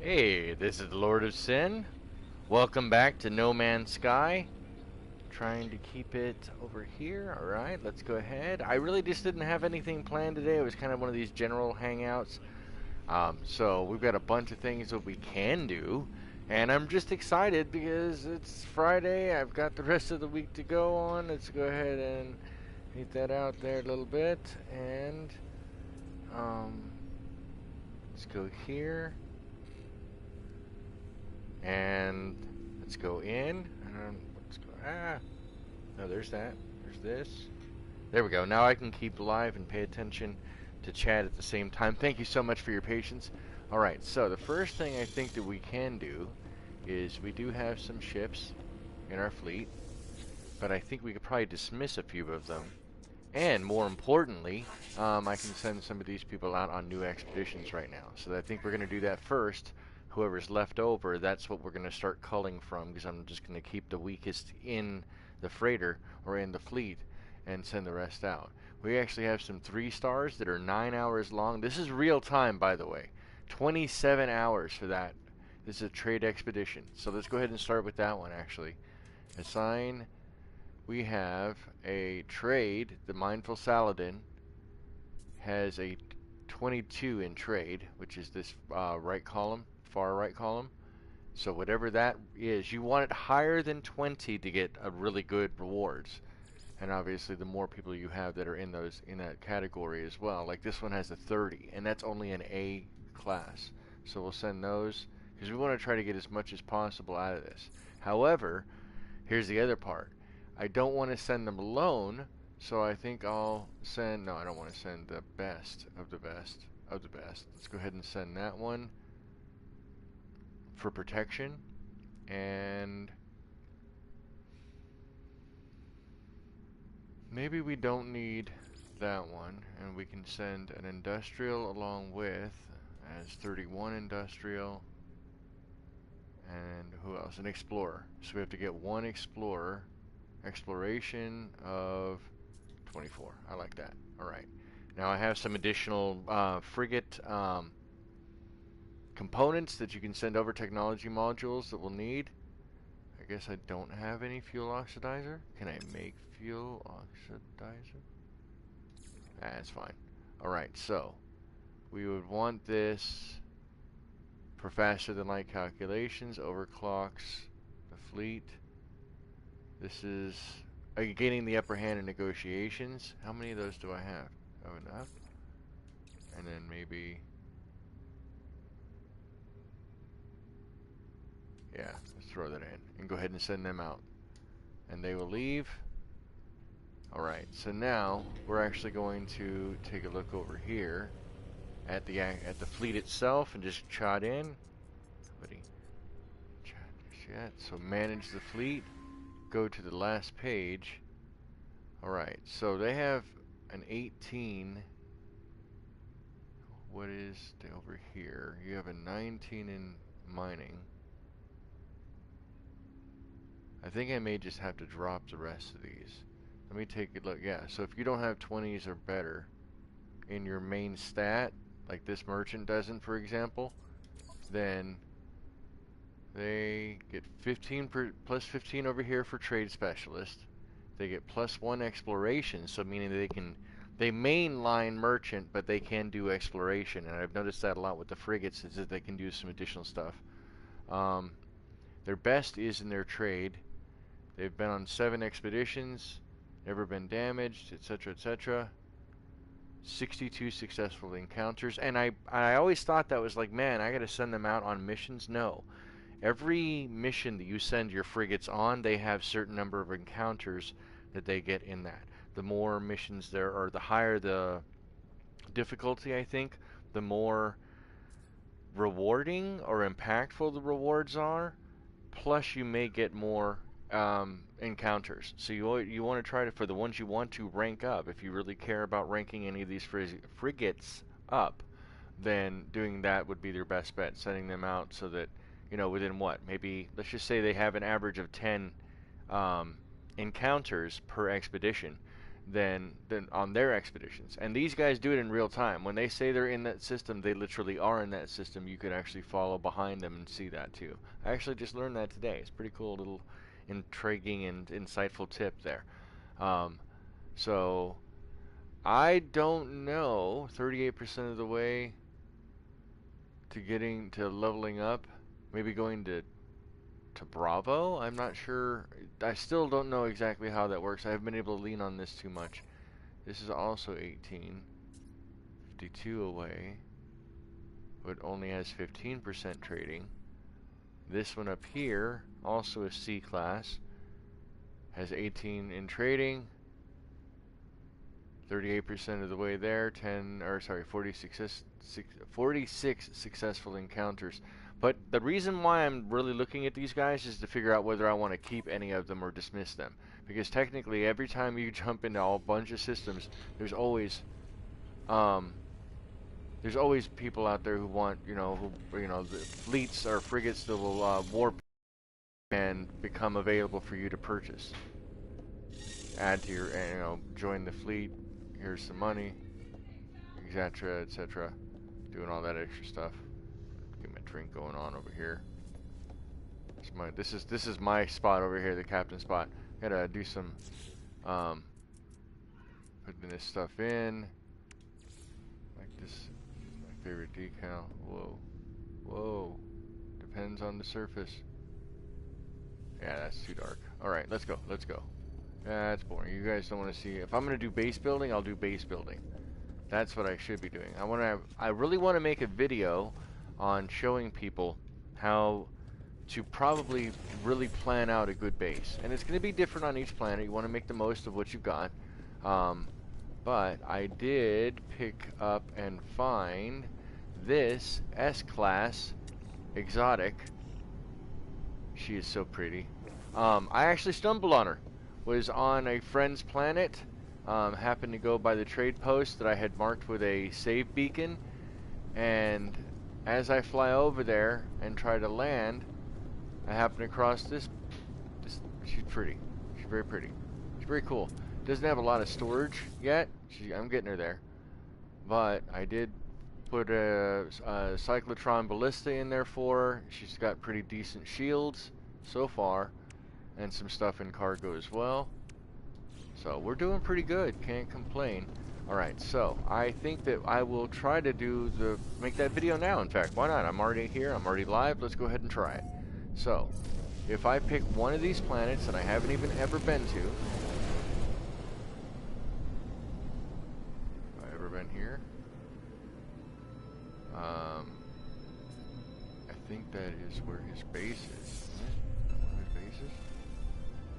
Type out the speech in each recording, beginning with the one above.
Hey, this is the Lord of Sin. Welcome back to No Man's Sky. Trying to keep it over here. Alright, let's go ahead. I really just didn't have anything planned today. It was kind of one of these general hangouts. So we've got a bunch of things that we can do. And I'm just excited because it's Friday. I've got the rest of the week to go on. Let's go ahead and get that out there a little bit. And let's go here. And let's go in. Let's go. No, there's that. There's this. There we go. Now I can keep live and pay attention to chat at the same time. Thank you so much for your patience. Alright, so the first thing I think that we can do is we do have some ships in our fleet, but I think we could probably dismiss a few of them. And more importantly, I can send some of these people out on new expeditions right now. So I think we're going to do that first. Whoever's left over, that's what we're going to start culling from, because I'm just going to keep the weakest in the freighter or in the fleet and send the rest out. We actually have some 3 stars that are 9 hours long. This is real time, by the way. 27 hours for that. This is a trade expedition. So let's go ahead and start with that one, actually. Assign. We have a trade. The Mindful Saladin has a 22 in trade, which is this right column. Far right column. So whatever that is, you want it higher than 20 to get a really good rewards. And obviously the more people you have that are in that category as well. Like this one has a 30, and that's only an A class. So we'll send those because we want to try to get as much as possible out of this. However, here's the other part. I don't want to send them alone, so I think I'll send, no, I don't want to send the best of the best of the best. Let's go ahead and send that one for protection, and maybe we don't need that one, and we can send an industrial along with as 31 industrial, and who else? An explorer. So we have to get one explorer. Exploration of 24. I like that. Alright. Now I have some additional frigate components that you can send over, technology modules that we'll need. I guess I don't have any fuel oxidizer. Can I make fuel oxidizer? That's fine. Alright, so we would want this for faster than light calculations, overclocks the fleet. This is gaining the upper hand in negotiations. How many of those do I have? Oh, enough. And then maybe, yeah, let's throw that in and go ahead and send them out. And they will leave. Alright, so now we're actually going to take a look over here at the fleet itself and just chat in. Somebody chat just yet. So manage the fleet. Go to the last page. Alright, so they have an 18. What is over here? You have a 19 in mining. I think I may just have to drop the rest of these. Let me take a look. Yeah, so if you don't have 20s or better in your main stat, like this merchant doesn't, for example, then they get 15 plus 15 over here for trade specialist. They get +1 exploration, so meaning they mainline merchant, but they can do exploration. And I've noticed that a lot with the frigates, is that they can do some additional stuff. Their best is in their trade. They've been on 7 expeditions, never been damaged, etc., etc. 62 successful encounters, and I always thought that was like, man, I gotta send them out on missions. No. Every mission that you send your frigates on, they have certain number of encounters that they get in that. The more missions there are, the higher the difficulty, I think, the more rewarding or impactful the rewards are. Plus, you may get more encounters. So you want to try to, for the ones you want to rank up, if you really care about ranking any of these frigates up, then doing that would be their best bet. Sending them out so that, within what? Maybe, let's just say they have an average of 10 encounters per expedition. than on their expeditions. And these guys do it in real time. When they say they're in that system, they literally are in that system. You could actually follow behind them and see that too. I actually just learned that today. It's a pretty cool little intriguing and insightful tip there. So I don't know, 38% of the way to getting to leveling up, maybe going to Bravo. I'm not sure. I still don't know exactly how that works. I haven't been able to lean on this too much. This is also 18, 52 away, but only has 15% trading. This one up here, also a C class, has 18 in trading, 38% of the way there, 46 successful encounters. But the reason why I'm really looking at these guys is to figure out whether I want to keep any of them or dismiss them. Because technically, every time you jump into a bunch of systems, there's always people out there who want, the fleets or frigates that will warp and become available for you to purchase. Add to your, join the fleet. Here's some money, etc., etc. Doing all that extra stuff. Get my drink going on over here. This is my spot over here, the captain spot. Gotta do some putting this stuff in. Like this is my favorite decal. Whoa. Whoa. Depends on the surface. Yeah, that's too dark. Alright, let's go. Let's go. That's boring. You guys don't want to see. If I'm gonna do base building, I'll do base building. That's what I should be doing. I really want to make a video on showing people how to probably really plan out a good base. And it's going to be different on each planet. You want to make the most of what you've got. But I did pick up and find this S-Class exotic. She is so pretty. I actually stumbled on her. Was on a friend's planet. Happened to go by the trade post that I had marked with a save beacon. And as I fly over there and try to land, I happen across this. She's pretty. She's very pretty. She's very cool. Doesn't have a lot of storage yet. I'm getting her there. But I did put a cyclotron ballista in there for her. She's got pretty decent shields so far. And some stuff in cargo as well. So we're doing pretty good. Can't complain. Alright, so I think that I will try to make that video now, in fact. Why not? I'm already here. I'm already live. Let's go ahead and try it. So, if I pick one of these planets that I haven't even ever been to. Have I ever been here? I think that is where his base is, isn't it? One of his bases?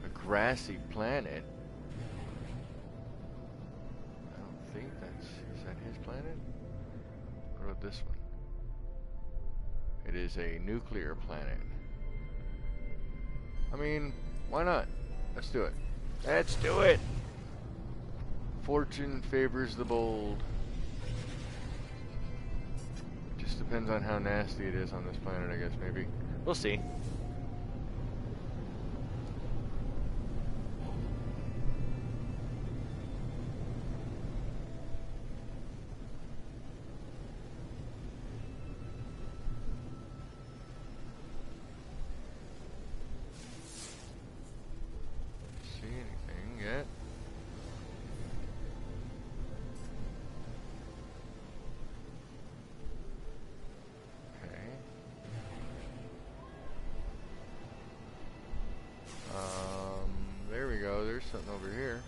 A grassy planet. I think is that his planet? What about this one? It is a nuclear planet. I mean, why not? Let's do it. Let's do it! Fortune favors the bold. It just depends on how nasty it is on this planet, I guess, maybe. We'll see. There's something over here.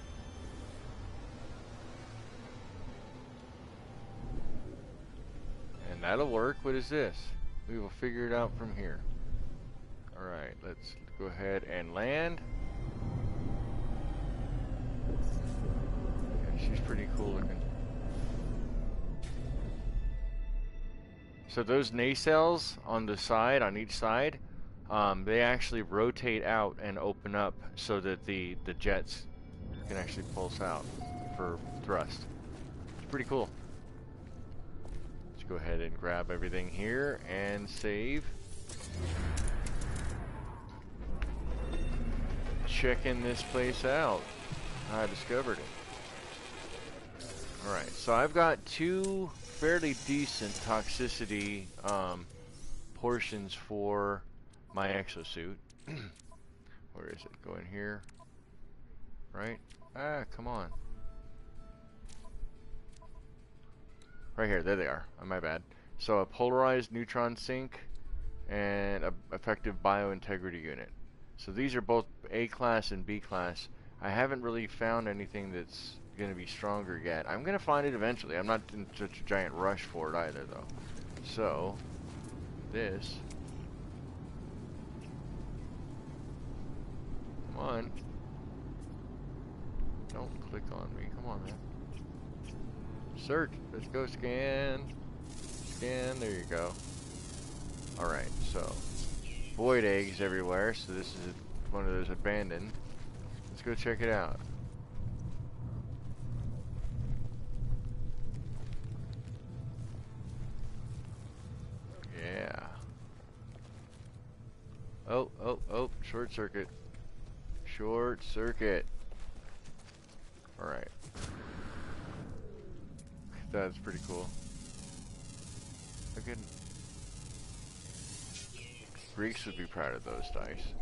And that'll work. What is this? We will figure it out from here. Alright, let's go ahead and land. Yeah, she's pretty cool looking. So those nacelles on the side, on each side, they actually rotate out and open up so that the jets can actually pulse out for thrust. It's pretty cool. Let's go ahead and grab everything here and save. Checking this place out. I discovered it. Alright, so I've got two fairly decent toxicity portions for my exosuit. Where is it? Go in here. Right? Ah, come on. Right here, there they are. Oh, my bad. So a polarized neutron sink and a effective biointegrity unit. So these are both A class and B class. I haven't really found anything that's going to be stronger yet. I'm going to find it eventually. I'm not in such a giant rush for it either, though. So, this. Come on. Don't click on me. Come on, man. Search. Let's go scan. Scan. There you go. Alright, so. Void eggs everywhere. So this is one of those abandoned. Let's go check it out. Yeah. Oh, oh, oh. Short circuit. Short circuit. Alright. That's pretty cool. Look at... Greeks would be proud of those dice.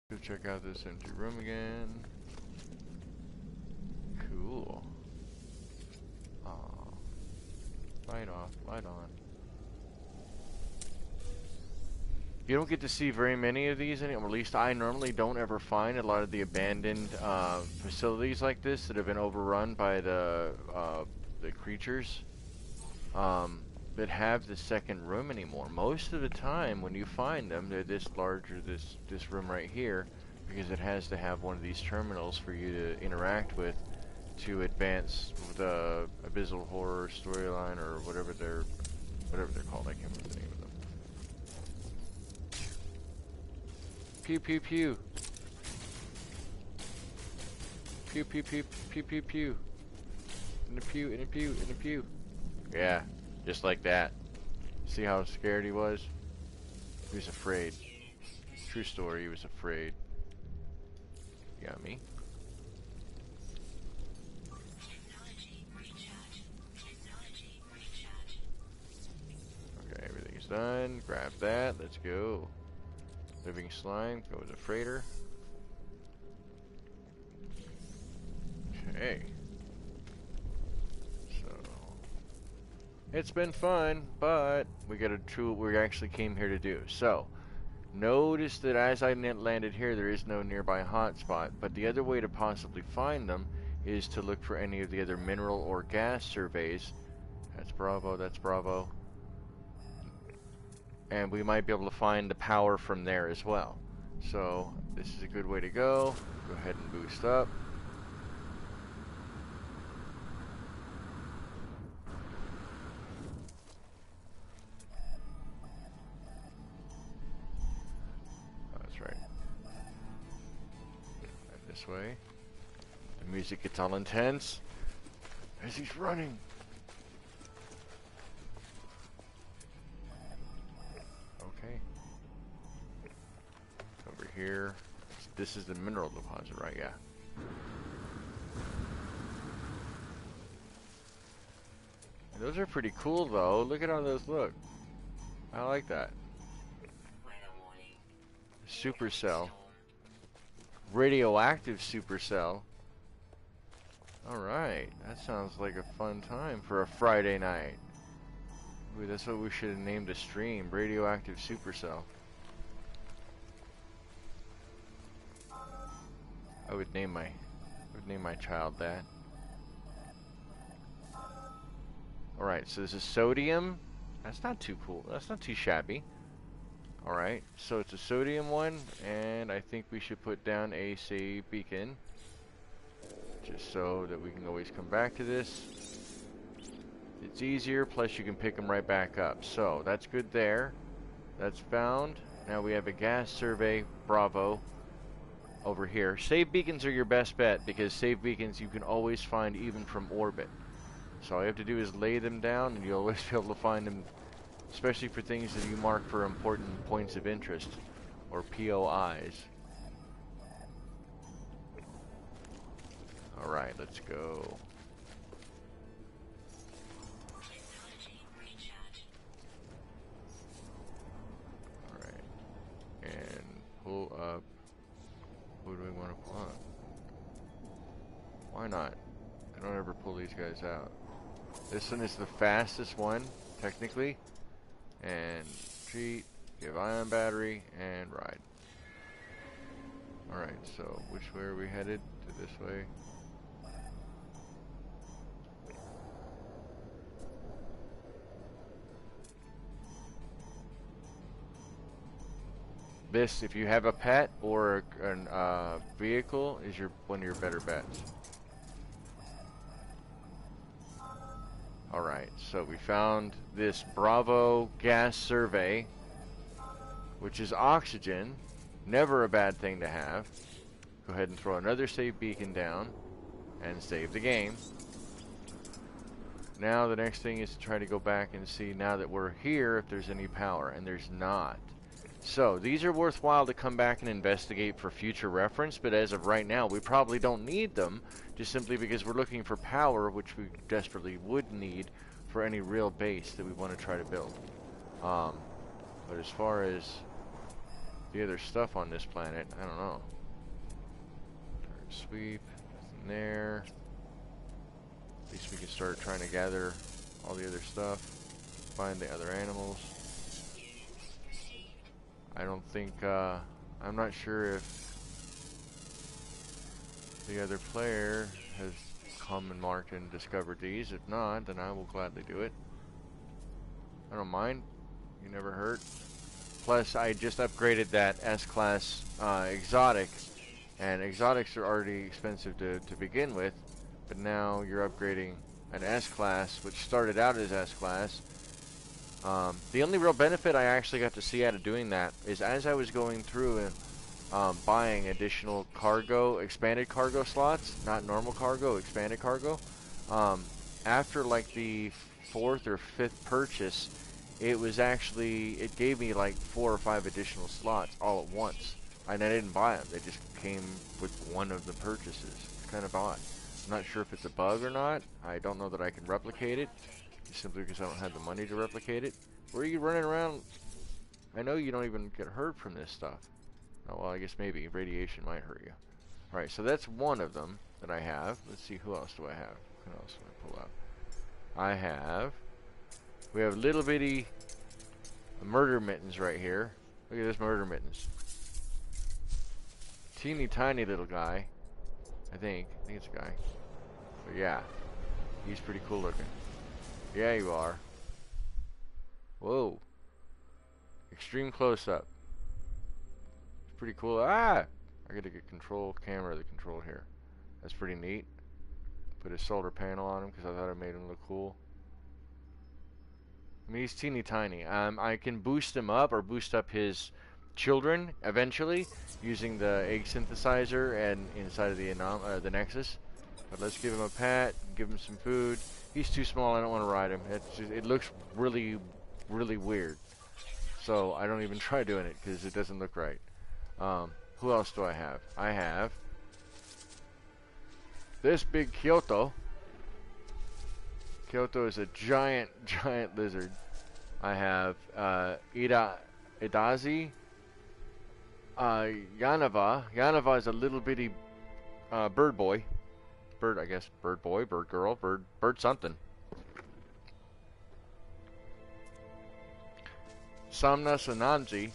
Go check out this empty room again. Cool. Aw. Light off, light on. You don't get to see very many of these anymore. At least I normally don't ever find a lot of the abandoned facilities like this that have been overrun by the creatures that have the second room anymore. Most of the time when you find them, they're this large, or this room right here, because it has to have one of these terminals for you to interact with to advance the Abyssal Horror storyline, or whatever they're called. I can't remember the name of them. Pew pew pew. Pew pew pew pew pew pew. In the pew, in the pew, in the pew. Yeah, just like that. See how scared he was? He was afraid. True story, he was afraid. You got me? Okay, everything's done. Grab that. Let's go. Living slime. Go with the freighter. Okay. So it's been fun, but we got to do what we actually came here to do. So notice that as I landed here, there is no nearby hotspot, but the other way to possibly find them is to look for any of the other mineral or gas surveys. That's Bravo, that's Bravo. And we might be able to find the power from there as well. So this is a good way to go. Go ahead and boost up. Oh, that's right. And this way. The music gets all intense as he's running. Over here. This is the mineral deposit, right? Yeah. And those are pretty cool, though. Look at how those look. I like that. Supercell. Radioactive supercell. Alright. That sounds like a fun time for a Friday night. Ooh, that's what we should have named the stream. Radioactive supercell. I would name my child that. Alright, so this is sodium. That's not too cool. That's not too shabby. Alright, so it's a sodium one, and I think we should put down a save beacon. Just so that we can always come back to this. It's easier, plus you can pick them right back up. So, that's good there. That's found. Now we have a gas survey, Bravo. Over here. Save beacons are your best bet, because save beacons you can always find even from orbit. So all you have to do is lay them down and you'll always be able to find them, especially for things that you mark for important points of interest, or POIs. Alright, let's go. these guys out. This one is the fastest one, technically. And treat, give ion battery, and ride. Alright, so which way are we headed? To this way. This, if you have a pet or a vehicle, is one of your better bets. Alright, so we found this Bravo gas survey, which is oxygen. Never a bad thing to have. Go ahead and throw another save beacon down and save the game. Now the next thing is to try to go back and see, now that we're here, if there's any power, and there's not. So these are worthwhile to come back and investigate for future reference, but as of right now we probably don't need them, just simply because we're looking for power, which we desperately would need for any real base that we want to try to build. But as far as the other stuff on this planet, I don't know. Sweep, nothing there. At least we can start trying to gather all the other stuff, find the other animals. I don't think, I'm not sure if the other player has come and marked and discovered these. If not, then I will gladly do it. I don't mind. You never hurt. Plus, I just upgraded that S-Class exotic, and exotics are already expensive to begin with, but now you're upgrading an S-Class, which started out as S-Class. The only real benefit I actually got to see out of doing that is as I was going through and buying additional cargo, expanded cargo slots, not normal cargo, expanded cargo, after like the 4th or 5th purchase, it gave me like 4 or 5 additional slots all at once. And I didn't buy them, they just came with one of the purchases. It's kind of odd. I'm not sure if it's a bug or not. I don't know that I can replicate it, simply because I don't have the money to replicate it. Where are you running around? I know you don't even get hurt from this stuff. Oh, well, I guess maybe radiation might hurt you. Alright, so that's one of them that I have. Let's see, who else do I have? What else do I pull out? We have little bitty murder mittens right here. Look at this murder mittens. Teeny tiny little guy. I think it's a guy. But yeah, he's pretty cool looking. Yeah, you are. Whoa. Extreme close-up. It's pretty cool. Ah! I gotta get camera to control here. That's pretty neat. Put a solar panel on him because I thought it made him look cool. I mean, he's teeny tiny. I can boost him up or boost up his children eventually using the egg synthesizer and inside of the Nexus. But let's give him a pat, give him some food. He's too small, I don't want to ride him. It looks really, really weird. So I don't even try doing it because it doesn't look right. Who else do I have? I have this big Kyoto. Kyoto is a giant, giant lizard. I have Idazi. Yanava. Yanava is a little bitty bird boy. Bird, I guess. Bird boy, bird girl, bird something. Samna Sananji.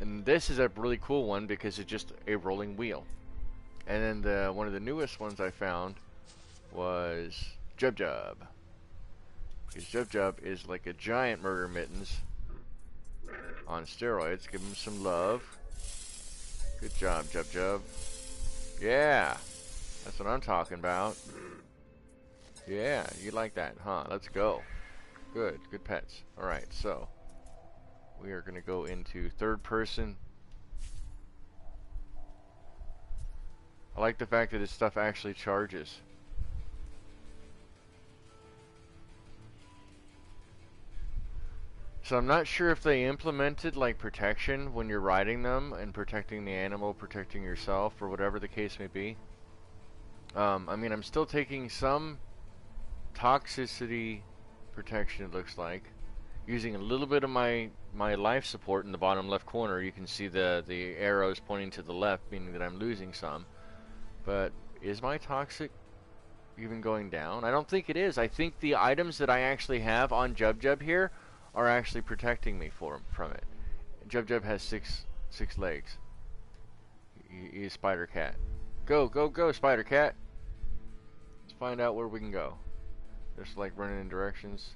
And this is a really cool one because it's just a rolling wheel. And then one of the newest ones I found was Jub Jub. Because Jub Jub is like a giant murder mittens on steroids. Give him some love. Good job, Jub Jub. Yeah, that's what I'm talking about. Yeah, you like that, huh? Let's go. Good pets. Alright, so we are going to go into third person. I like the fact that this stuff actually charges. So I'm not sure if they implemented like protection when you're riding them and protecting the animal, protecting yourself, or whatever the case may be. I mean, I'm still taking some toxicity protection, it looks like. Using a little bit of my life support in the bottom left corner. You can see the arrows pointing to the left, meaning that I'm losing some. But is my toxic even going down? I don't think it is. I think the items that I actually have on Jub here are actually protecting me from it. Jub has six legs. He's Spider Cat. Go, go, go, Spider Cat. Let's find out where we can go. Just like running in directions,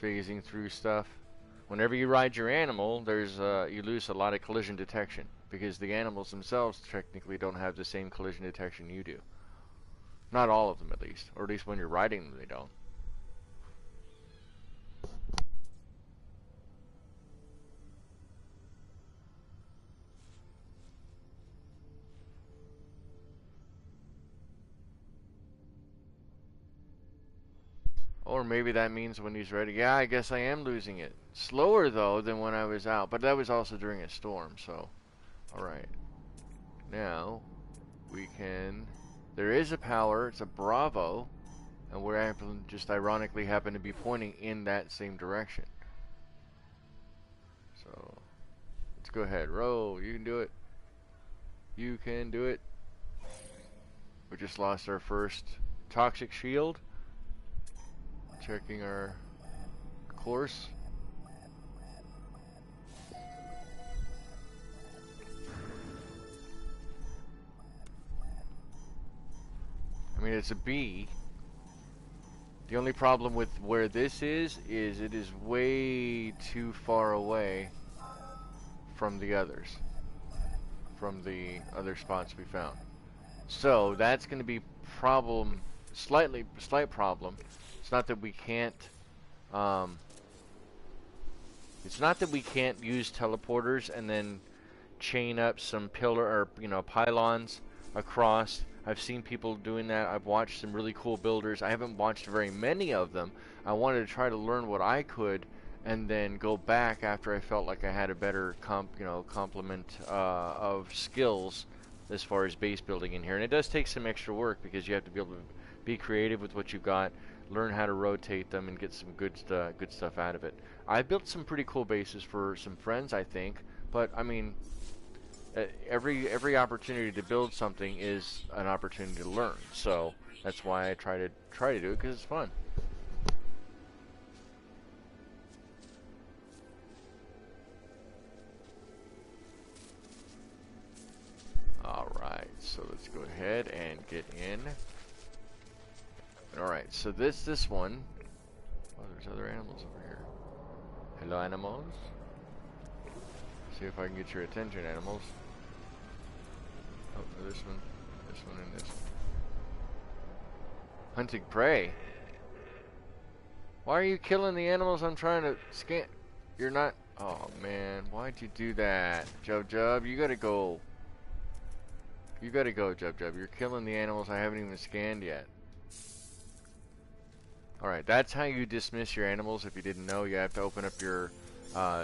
phasing through stuff. Whenever you ride your animal, there's you lose a lot of collision detection because the animals themselves technically don't have the same collision detection you do. Not all of them, at least, or at least when you're riding them, they don't. Or maybe that means when he's ready. Yeah, I guess I am losing it. Slower, though, than when I was out. But that was also during a storm, so... Alright. Now, we can... There is a power. It's a Bravo. And we're just ironically happen to be pointing in that same direction. So, let's go ahead. Roll. You can do it. You can do it. We just lost our first toxic shield. Checking our course. I mean, it's a B. The only problem with where this is it is way too far away from the others. From the other spots we found. So, that's going to be slight problem. It's not that we can't, it's not that we can't use teleporters and then chain up some pylons across. I've seen people doing that. I've watched some really cool builders. I haven't watched very many of them. I wanted to try to learn what I could and then go back after I felt like I had a better complement of skills as far as base building in here. And it does take some extra work because you have to be able to be creative with what you've got, learn how to rotate them, and get some good stuff out of it. I built some pretty cool bases for some friends, I think, but I mean, every opportunity to build something is an opportunity to learn. So that's why I try to do it, because it's fun. Alright, so let's go ahead and get in. Alright, so this one... Oh, there's other animals over here. Hello, animals. See if I can get your attention, animals. Oh, this one, and this one. Hunting prey? Why are you killing the animals I'm trying to scan? You're not... Oh, man. Why'd you do that? Jub, you gotta go. You gotta go, Jub. You're killing the animals I haven't even scanned yet. Alright, that's how you dismiss your animals. If you didn't know, you have to open up your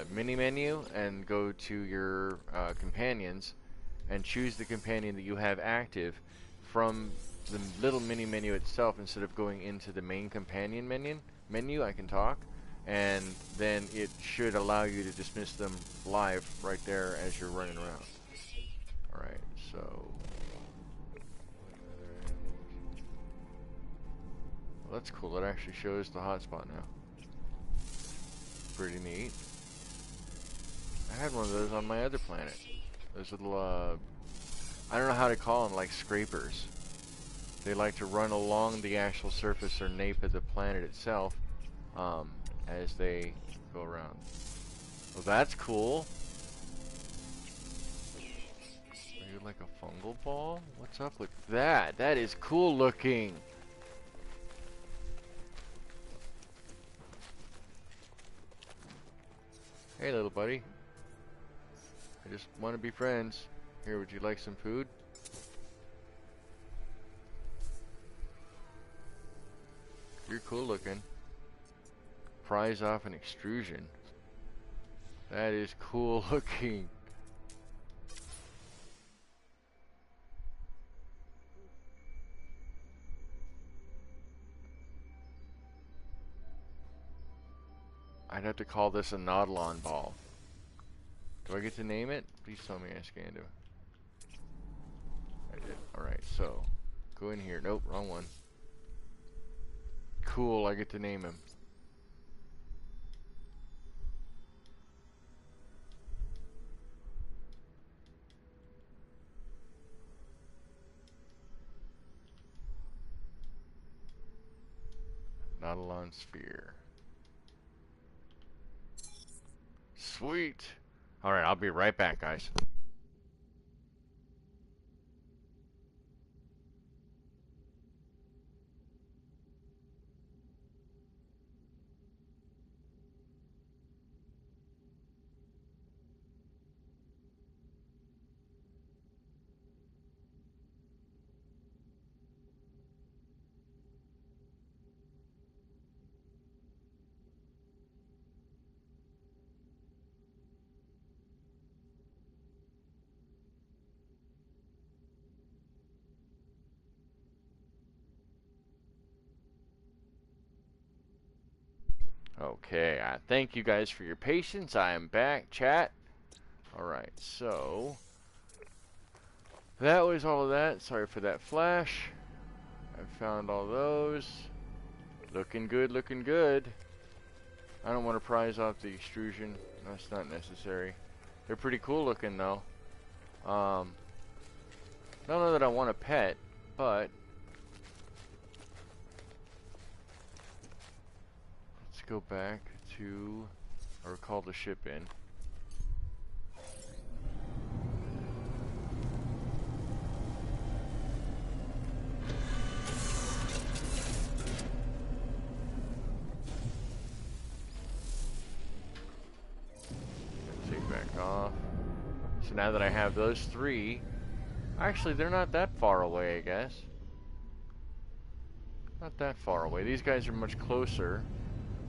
mini menu and go to your companions and choose the companion that you have active from the little mini menu itself instead of going into the main companion menu. I can talk, and then it should allow you to dismiss them live right there as you're running around. Alright, so... Well, that's cool. It actually shows the hotspot now. Pretty neat. I had one of those on my other planet. Those little, I don't know how to call them, like scrapers. They like to run along the actual surface or nape of the planet itself as they go around. Well, that's cool. Are you like a fungal ball? What's up with that? That is cool looking. Hey, little buddy. I just want to be friends. Here, would you like some food? You're cool looking. Pries off an extrusion. That is cool looking. I'd have to call this a Nautilon ball. Do I get to name it? Please tell me I scanned it. I did. Alright, so Go in here. Nope, wrong one. Cool, I get to name him. Nautilon sphere. Sweet. Alright, I'll be right back, guys. Okay, thank you guys for your patience. I am back, chat. Alright, so that was all of that. Sorry for that flash. I found all those. Looking good, looking good. I don't want to prize off the extrusion. That's not necessary. They're pretty cool looking though. Don't know that I want a pet, but let's go back to, or call the ship in. Take back off. So now that I have those three, actually they're not that far away, I guess. Not that far away. These guys are much closer.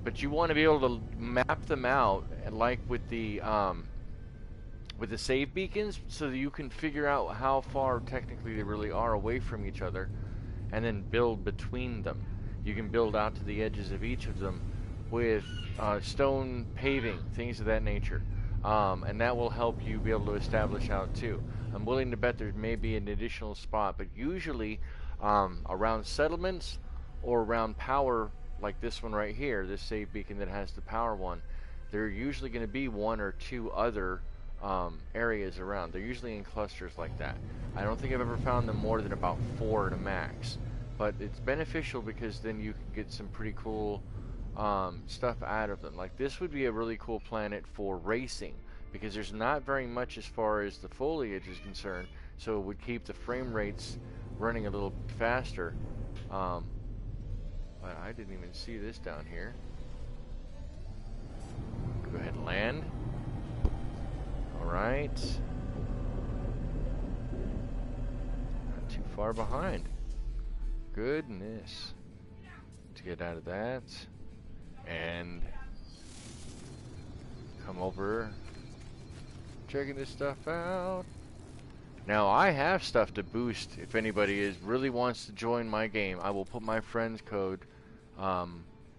But you want to be able to map them out, and like with the save beacons, so that you can figure out how far technically they really are away from each other, and then build between them. You can build out to the edges of each of them with stone paving, things of that nature, and that will help you be able to establish out too. I'm willing to bet there may be an additional spot, but usually around settlements or around power. Like this one right here, this save beacon that has the power one, there are usually going to be one or two other areas around. They're usually in clusters like that. I don't think I've ever found them more than about 4 to max, but it's beneficial because then you can get some pretty cool stuff out of them. Like this would be a really cool planet for racing because there's not very much as far as the foliage is concerned, so it would keep the frame rates running a little faster. But I didn't even see this down here. Go ahead and land. Alright. Not too far behind. Goodness. To get out of that. And come over. Checking this stuff out. Now I have stuff to boost if anybody really wants to join my game. I will put my friend's code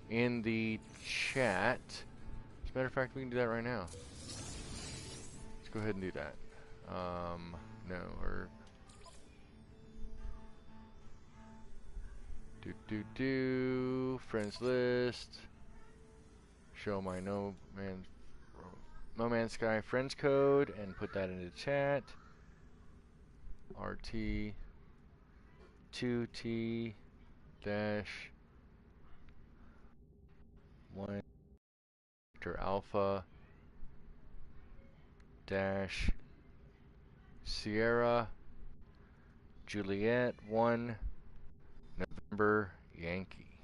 in the chat. As a matter of fact, we can do that right now. Let's go ahead and do that. No, or friends list. Show my No Man's Sky friends code and put that in the chat. RT 2T dash 1 Victor Alpha dash Sierra Juliet 1 November Yankee.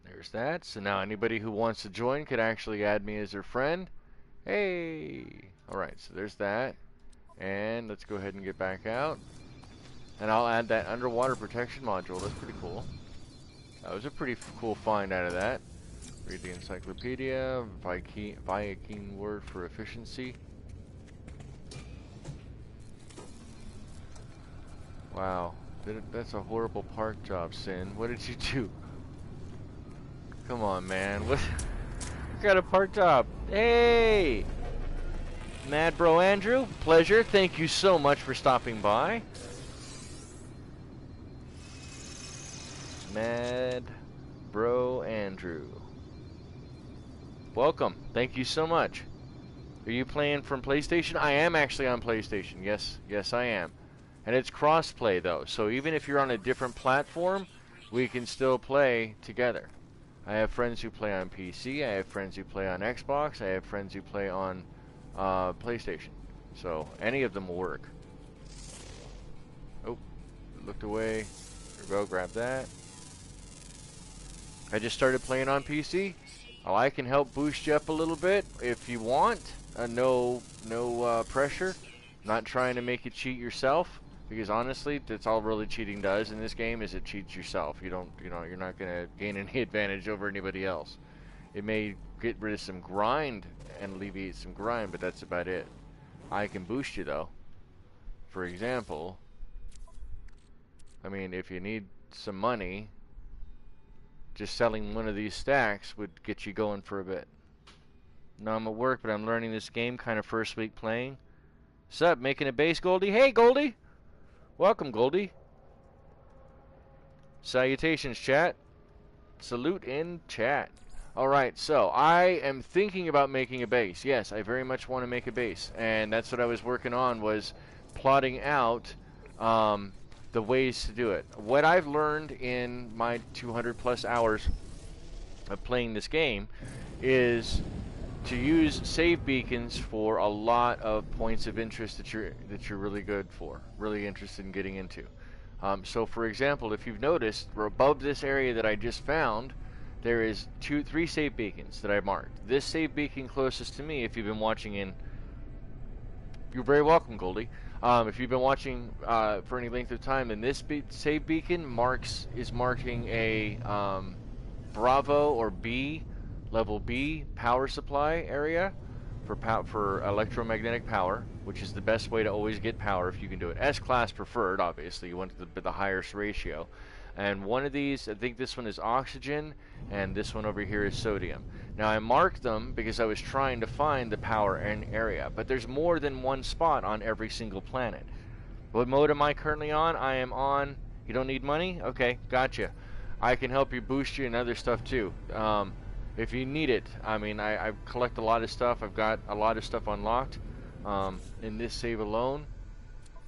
There's that. So now anybody who wants to join could actually add me as their friend. Hey! Alright, so there's that. And let's go ahead and get back out. And I'll add that underwater protection module. That's pretty cool. That was a pretty cool find out of that. Read the encyclopedia. Viking word for efficiency. Wow. That's a horrible park job, Sin. What did you do? Come on, man. What kind of park job? Hey! Mad Bro Andrew, pleasure. Thank you so much for stopping by. Mad Bro Andrew. Welcome. Thank you so much. Are you playing from PlayStation? I am actually on PlayStation. Yes, I am. And it's cross-play though, so even if you're on a different platform, we can still play together. I have friends who play on PC, I have friends who play on Xbox, I have friends who play on PlayStation. So any of them will work. Oh, looked away. There we go, grab that. I just started playing on PC. Oh, I can help boost you up a little bit if you want. No pressure. Not trying to make you cheat yourself, because honestly, that's all really cheating does in this game is it cheats yourself. You're not gonna gain any advantage over anybody else. It may get rid of some grind and alleviate some grind, but that's about it. I can boost you though. For example, I mean, if you need some money, just selling one of these stacks would get you going for a bit. Now I'm at work, but I'm learning this game, kind of first week playing. Sup, making a base, Goldie? Hey, Goldie! Welcome, Goldie. Salutations, chat. Salute in chat. Alright, so I am thinking about making a base. Yes, I very much want to make a base. And that's what I was working on, was plotting out the ways to do it. What I've learned in my 200 plus hours of playing this game is to use save beacons for a lot of points of interest that you're really good for, really interested in getting into. So for example, if you've noticed, we're above this area that I just found, there is 3 save beacons that I marked. This save beacon closest to me, if you've been watching you're very welcome, Goldie. If you've been watching for any length of time, then this save beacon is marking a Bravo or B, level B power supply area for electromagnetic power, which is the best way to always get power if you can do it. S-class preferred, obviously. You want the highest ratio. And one of these, I think this one is oxygen, and this one over here is sodium. Now I marked them because I was trying to find the power area, but there's more than one spot on every single planet. What mode am I currently on? I am on, you don't need money? Okay, gotcha. I can help you boost you and other stuff too. If you need it. I mean, I collect a lot of stuff. I've got a lot of stuff unlocked in this save alone.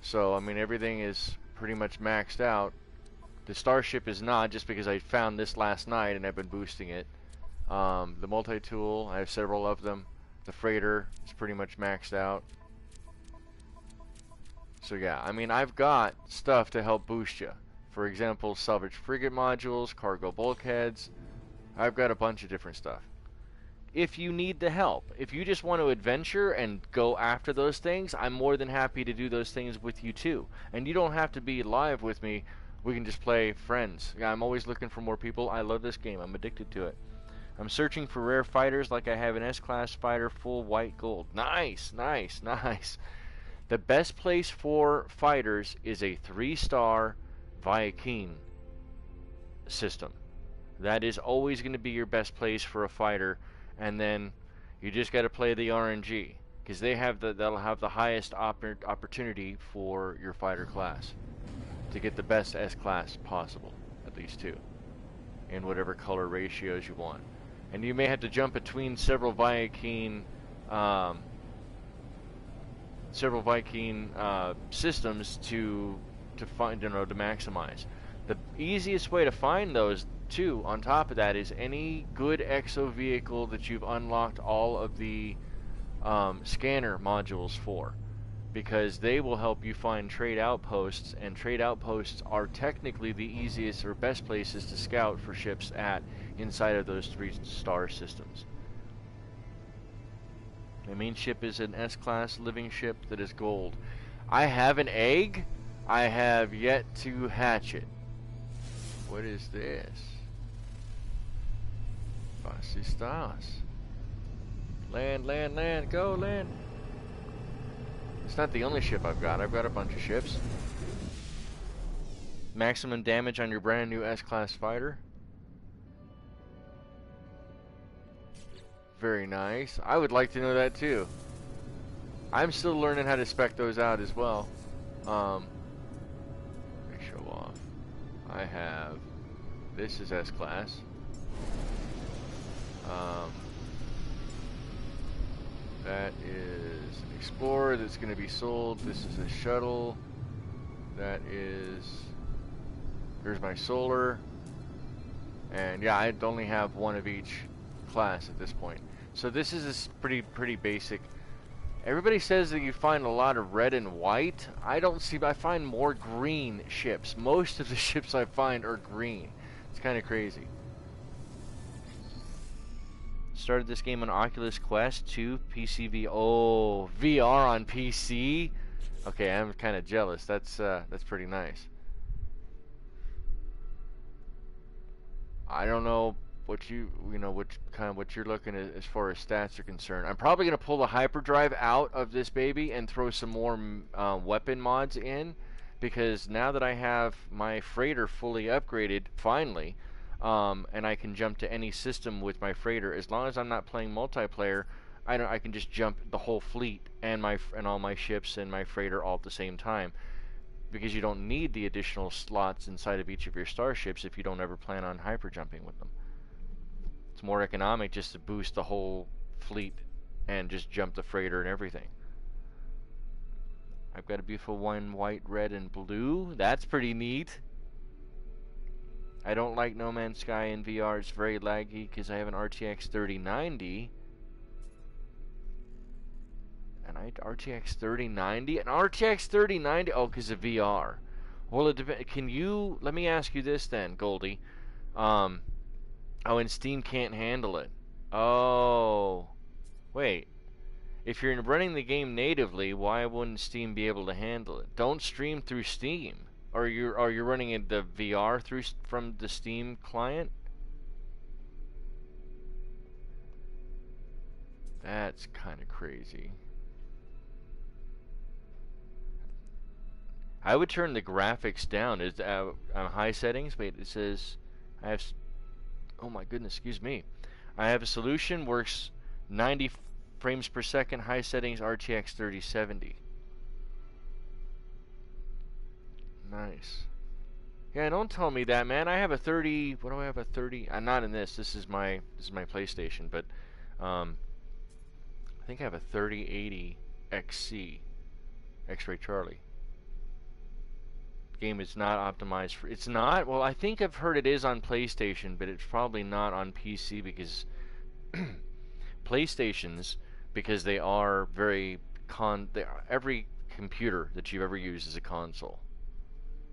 So, I mean, everything is pretty much maxed out. The starship is not, just because I found this last night and I've been boosting it. The multi-tool, I have several of them. The freighter is pretty much maxed out. So yeah, I mean, I've got stuff to help boost you. For example, salvage frigate modules, cargo bulkheads. I've got a bunch of different stuff. If you need the help, if you just want to adventure and go after those things, I'm more than happy to do those things with you too. And you don't have to be live with me. We can just play friends. Yeah, I'm always looking for more people. I love this game. I'm addicted to it. I'm searching for rare fighters like I have an S-class fighter, full white gold. Nice, nice, nice. The best place for fighters is a 3-star Viking system. That is always going to be your best place for a fighter, and then you just got to play the RNG, because they'll have the highest opportunity for your fighter class to get the best S-class possible, at least 2, in whatever color ratios you want. And you may have to jump between several Viking systems to find, to maximize. The easiest way to find those too, on top of that, is any good exo vehicle that you've unlocked all of the scanner modules for, because they will help you find trade outposts, and trade outposts are technically the easiest or best places to scout for ships inside of those 3-star systems. My main ship is an S-class living ship that is gold. I have an egg. I have yet to hatch it. What is this? Basistas. Land, land, land, go land. It's not the only ship I've got. I've got a bunch of ships. Maximum damage on your brand new S-class fighter. Very nice. I would like to know that too. I'm still learning how to spec those out as well. Let me show off. I have This is S-Class. That is an Explorer that's going to be sold. This is a shuttle. That is... There's my solar. And yeah, I only have one of each class at this point. So this is a pretty basic. Everybody says that you find a lot of red and white. I don't see, I find more green ships. Most of the ships I find are green. It's kind of crazy. Started this game on Oculus Quest 2 PCV. Oh, VR on PC. Okay, I'm kind of jealous. That's pretty nice. I don't know what what you're looking at as far as stats are concerned. I'm probably gonna pull the hyperdrive out of this baby and throw some more weapon mods in, because now that I have my freighter fully upgraded, finally, and I can jump to any system with my freighter. As long as I'm not playing multiplayer, I can just jump the whole fleet and all my ships and my freighter all at the same time, because you don't need the additional slots inside of each of your starships if you don't ever plan on hyperjumping with them. It's more economic just to boost the whole fleet and just jump the freighter and everything. I've got a beautiful one, white, red, and blue. That's pretty neat. I don't like No Man's Sky in VR. It's very laggy because I have an RTX 3090. An RTX 3090? An RTX 3090? Oh, because of VR. Well, it depends. Can you... Let me ask you this then, Goldie. Oh, and Steam can't handle it. Oh. Wait. If you're running the game natively, why wouldn't Steam be able to handle it? Don't stream through Steam. Are you running the VR from the Steam client? That's kind of crazy. I would turn the graphics down. It's on high settings. Wait, it says I have. Oh my goodness, excuse me. I have a solution, works 90 frames per second, high settings, RTX 3070. Nice. Yeah, don't tell me that, man. I have a 30. What do I have? A 30. I'm not in this. This is my PlayStation, but I think I have a 3080 XC, X-Ray Charlie. Game is not optimized for. It's not. Well, I think I've heard it is on PlayStation, but it's probably not on PC, because PlayStations, because they are very every computer that you've ever used is a console.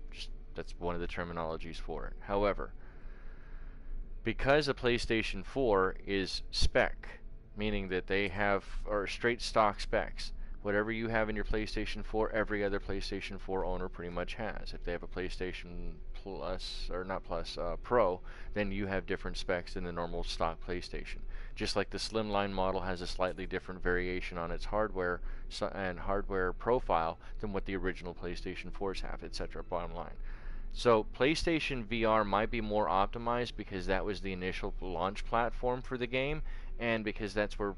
Just that's one of the terminologies for it. However, because a PlayStation 4 is spec, meaning that they have straight stock specs. Whatever you have in your PlayStation 4, every other PlayStation 4 owner pretty much has. If they have a PlayStation Plus, or not Plus, Pro, then you have different specs than the normal stock PlayStation. Just like the Slimline model has a slightly different variation on its hardware and hardware profile than what the original PlayStation 4s have, etc. Bottom line. So PlayStation VR might be more optimized because that was the initial launch platform for the game, and because that's where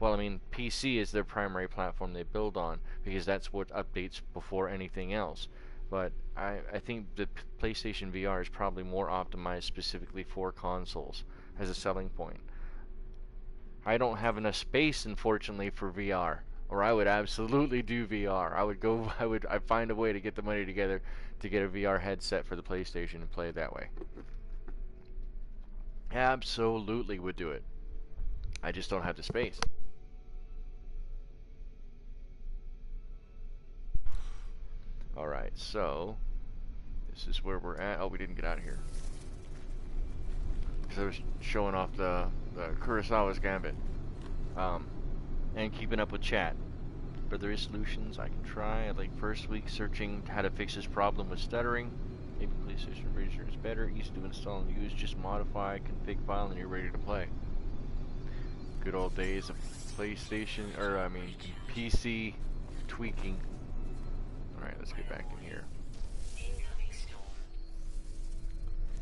well, I mean, PC is their primary platform they build on, because that's what updates before anything else. But I think the PlayStation VR is probably more optimized specifically for consoles as a selling point. I don't have enough space, unfortunately, for VR, or I would absolutely do VR. I'd find a way to get the money together to get a VR headset for the PlayStation and play it that way. Absolutely would do it. I just don't have the space. Alright, so this is where we're at. Oh, we didn't get out of here, because I was showing off the Kurosawa's Gambit and keeping up with chat. But there is solutions I can try. I like first week searching how to fix this problem with stuttering. Maybe PlayStation version is better, easy to install and use. Just modify, config file, and you're ready to play. Good old days of PlayStation, PC tweaking. Alright, let's get back in here.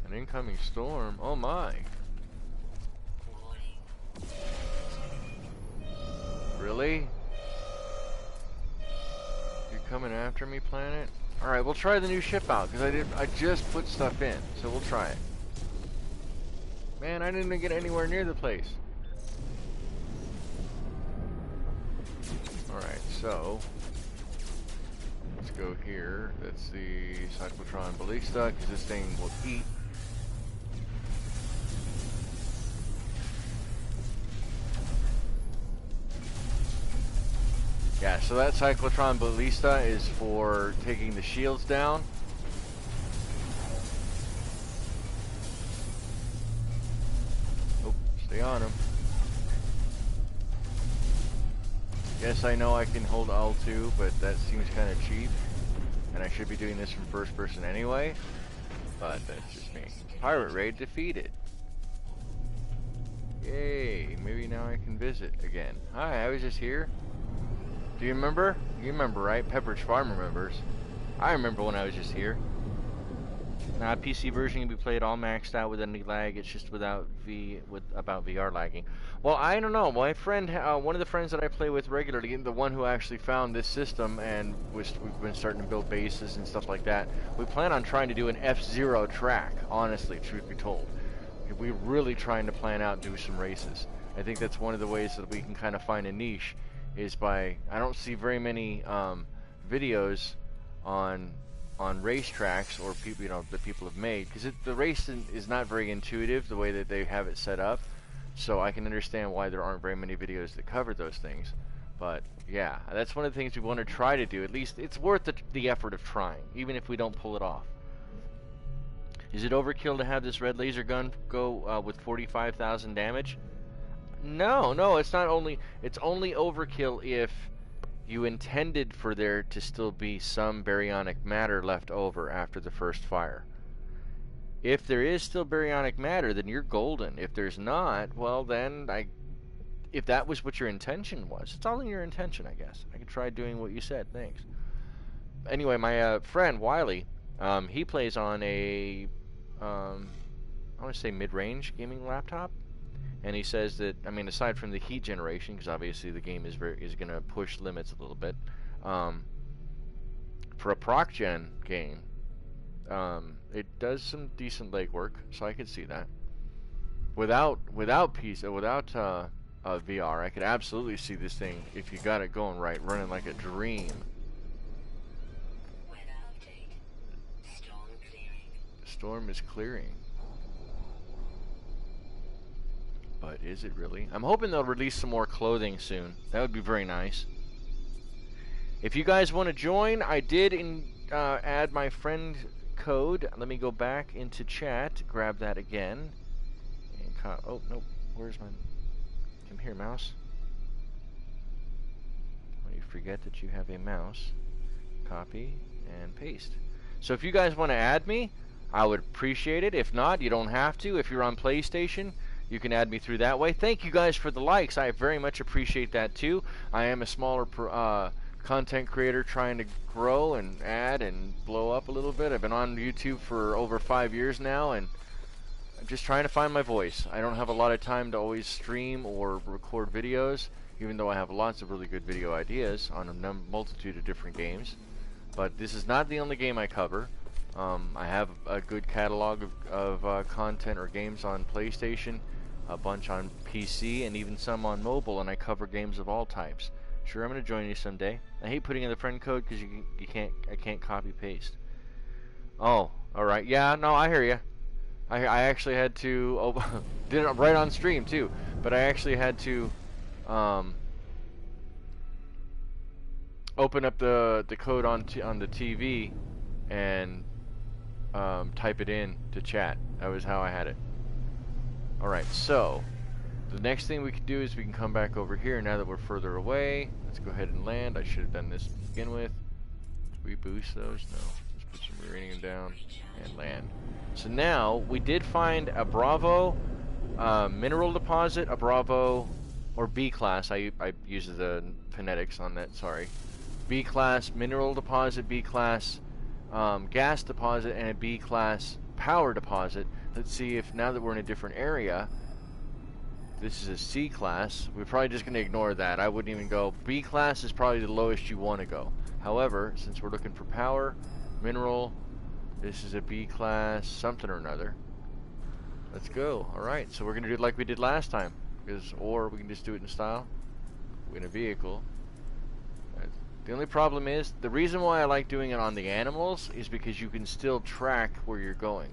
An incoming storm? Oh my! Really? You're coming after me, planet? Alright, we'll try the new ship out, because I just put stuff in, so we'll try it. Man, I didn't even get anywhere near the place. Alright, so let's go here. That's the cyclotron ballista, because this thing will eat. Yeah, so that cyclotron ballista is for taking the shields down. Oh, stay on them. Yes, I know I can hold L2, but that seems kind of cheap. And I should be doing this from first person anyway. But that's just me. Pirate raid defeated. Yay, maybe now I can visit again. Hi, I was just here. Do you remember? You remember, right? Pepperidge Farm remembers. I remember when I was just here. Now, PC version can be played all maxed out with any lag. It's just about VR lagging. Well, I don't know. My friend, one of the friends that I play with regularly, the one who actually found this system, and we've been starting to build bases and stuff like that. We plan on trying to do an F-Zero track. Honestly, truth be told, we're really trying to plan out and do some races. I think that's one of the ways that we can kind of find a niche. Is by, I don't see very many videos on racetracks or people, you know, that people have made, because the race is not very intuitive the way that they have it set up. So I can understand why there aren't very many videos that cover those things. But yeah, that's one of the things we want to try to do. At least it's worth the effort of trying, even if we don't pull it off. Is it overkill to have this red laser gun go with 45,000 damage? No, it's not only, it's only overkill if you intended for there to still be some baryonic matter left over after the first fire. If there is still baryonic matter, then you're golden. If there's not, well then, if that was what your intention was, it's all in your intention, I guess. I could try doing what you said, thanks. Anyway, my friend, Wiley, he plays on a, I want to say mid-range gaming laptop. And he says that, I mean, aside from the heat generation, because obviously the game is going to push limits a little bit, for a proc gen game, it does some decent legwork, so I could see that. Without VR, I could absolutely see this thing, if you got it going right, running like a dream. The storm is clearing. But is it really? I'm hoping they'll release some more clothing soon. That would be very nice. If you guys want to join, I did add my friend code. Let me go back into chat, grab that again. And oh, no. Where's my... Come here, mouse. When you forget that you have a mouse, copy and paste. So if you guys want to add me, I would appreciate it. If not, you don't have to. If you're on PlayStation, you can add me through that way. Thank you guys for the likes. I very much appreciate that too. I am a smaller content creator trying to grow and add and blow up a little bit. I've been on YouTube for over 5 years now, and I'm just trying to find my voice. I don't have a lot of time to always stream or record videos, even though I have lots of really good video ideas on a multitude of different games. But this is not the only game I cover. I have a good catalog of content or games on PlayStation, a bunch on PC, and even some on mobile, and I cover games of all types. Sure, I'm going to join you someday. I hate putting in the friend code because I can't copy paste. Oh, all right. Yeah, no, I hear you. I actually had to did it right on stream too, but I actually had to open up the code on the TV and type it in to chat. That was how I had it. Alright, so the next thing we can do is we can come back over here now that we're further away. Let's go ahead and land. I should have done this to begin with. Did we boost those? No. Let's put some uranium down and land. So now we did find a Bravo mineral deposit, a Bravo or B class. I use the phonetics on that, sorry. B class mineral deposit, B class gas deposit, and a B class power deposit. Let's see if now that we're in a different area, this is a C class. We're probably just going to ignore that. I wouldn't even go. B class is probably the lowest you want to go. However, since we're looking for power, Mineral. This is a B class something or another. Let's go. Alright, so we're going to do it like we did last time. Or we can just do it in style. In a vehicle. The only problem is, the reason why I like doing it on the animals is because you can still track where you're going.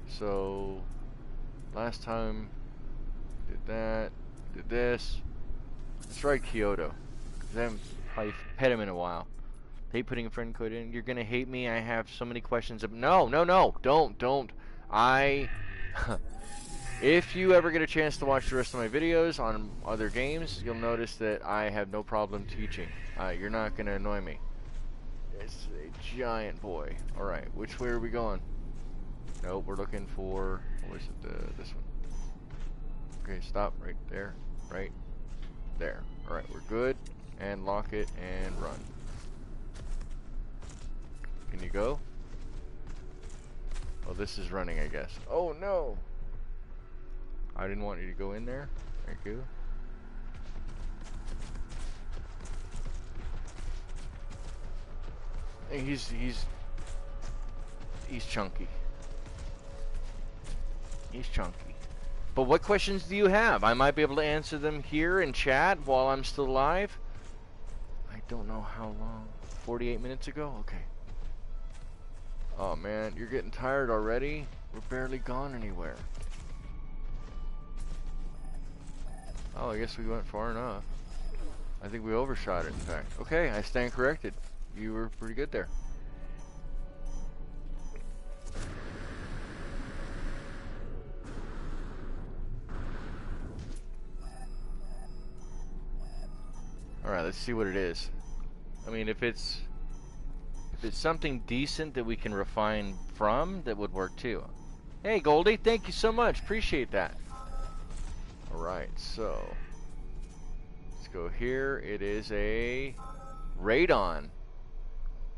So, last time, did that, did this. Let's ride Kyoto. Because I haven't probably pet him in a while. Hate putting a friend code in. You're gonna hate me. I have so many questions. No, don't. If you ever get a chance to watch the rest of my videos on other games, you'll notice that I have no problem teaching. You're not gonna annoy me. It's a giant boy. Alright, which way are we going? Nope, we're looking for, what is it, this one. Okay, stop right there, right there. Alright, we're good. And lock it and run. Can you go? Oh, this is running, I guess. Oh no! I didn't want you to go in there. Thank you. He's chunky. He's chunky. But what questions do you have? I might be able to answer them here in chat while I'm still live. I don't know how long. 48 minutes ago? Okay. Oh man, you're getting tired already? We're barely gone anywhere. Oh, I guess we went far enough. I think we overshot it, in fact. Okay, I stand corrected. You were pretty good there. Alright, let's see what it is. I mean, if it's something decent that we can refine from, that would work too. Hey, Goldie, thank you so much. Appreciate that. Alright, so let's go here. It is a radon.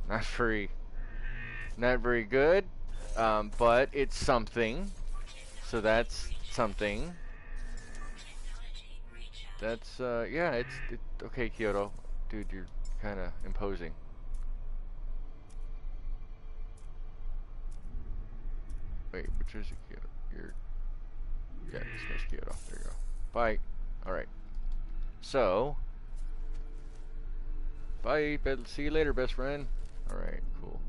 Not very good, but it's something. So that's something. That's yeah, it's okay, Kyoto. Dude, you're kind of imposing. Wait, which is it, Kyoto? Yeah, dismiss Kyoto. There you go. Bye. Alright. So, bye. See you later, best friend. Alright, cool.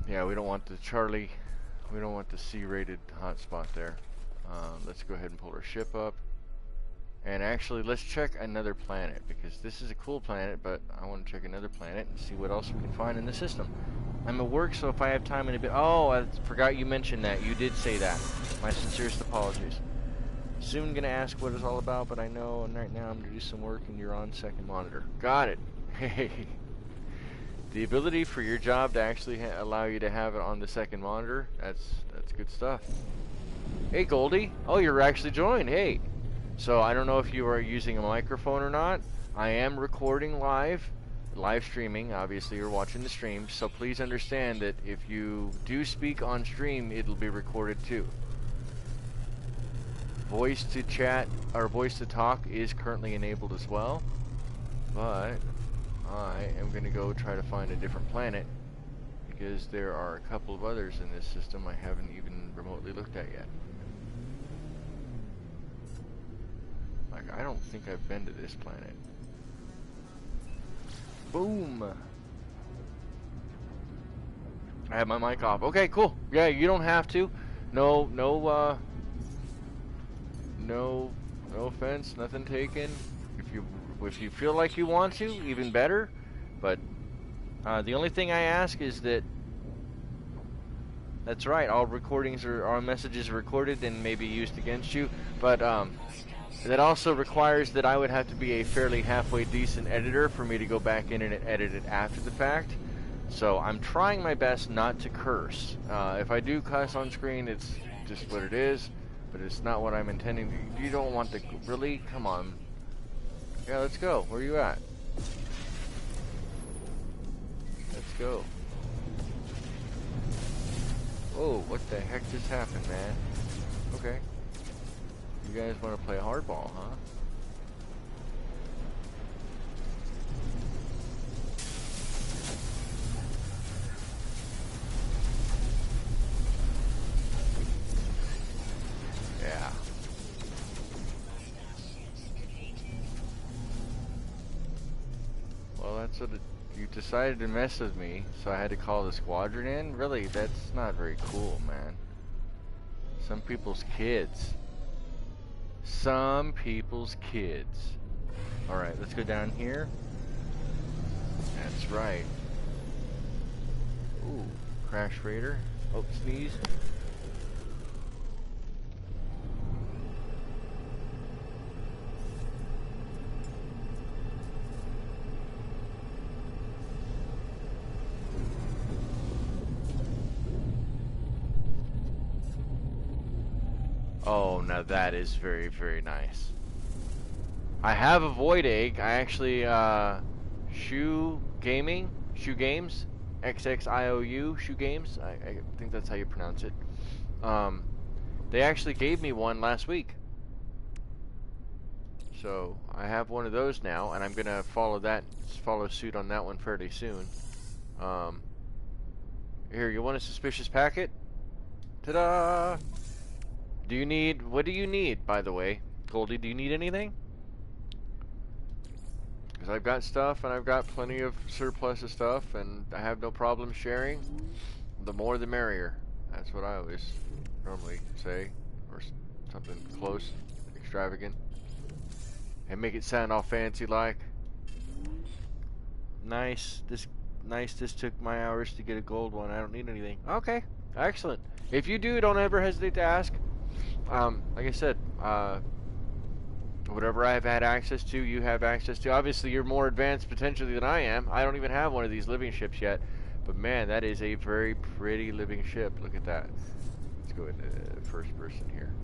Yeah, we don't want the Charlie. We don't want the C-rated hotspot there. Let's go ahead and pull our ship up. And actually, let's check another planet, because this is a cool planet, but I want to check another planet and see what else we can find in the system. I'm at work, so if I have time in a bit... Oh, I forgot you mentioned that. You did say that. My sincerest apologies. Soon gonna ask what it's all about, but I know, and right now I'm gonna do some work and you're on second monitor. Got it. Hey. The ability for your job to actually allow you to have it on the second monitor, that's good stuff. Hey, Goldie. Oh, you're actually joined. Hey. So I don't know if you are using a microphone or not. I am recording live streaming. Obviously, you're watching the stream, so please understand that if you do speak on stream, it'll be recorded too. Voice to chat or voice to talk is currently enabled as well, but I am going to go try to find a different planet because there are a couple of others in this system I haven't even remotely looked at yet. Like, I don't think I've been to this planet. Boom! I have my mic off. Okay, cool. Yeah, you don't have to. No offense, nothing taken. If you feel like you want to, even better. But the only thing I ask is that that's right. All messages are recorded and maybe used against you. But that also requires that I would have to be a fairly halfway decent editor for me to go back in and edit it after the fact. So I'm trying my best not to curse. If I do cuss on screen, it's just what it is. But it's not what I'm intending to. You don't want to... Really? Come on. Yeah, let's go. Where are you at? Let's go. Whoa, what the heck just happened, man? Okay. You guys want to play hardball, huh? Yeah. Well, that's what you decided to mess with me, so I had to call the squadron in? Really, that's not very cool, man. Some people's kids. Some people's kids. Alright, let's go down here. That's right. Ooh, Crash Raider. Oh, sneeze. Oh, now that is very, very nice. I have a Void Egg. I actually, Shoe Games, XXIOU, Shoe Games. I think that's how you pronounce it. They actually gave me one last week. So, I have one of those now, and I'm gonna follow suit on that one fairly soon. Here, you want a suspicious packet? Ta-da! What do you need, by the way? Goldie, do you need anything? Because I've got stuff, and I've got plenty of surplus of stuff, and I have no problem sharing. The more the merrier. That's what I always normally say. Or something close, extravagant. And make it sound all fancy like. Nice. This took my hours to get a gold one. I don't need anything. Okay. Excellent. If you do, don't ever hesitate to ask. Like I said, whatever I've had access to, you have access to. Obviously, you're more advanced potentially than I am. I don't even have one of these living ships yet. But man, that is a very pretty living ship. Look at that. Let's go into first person here.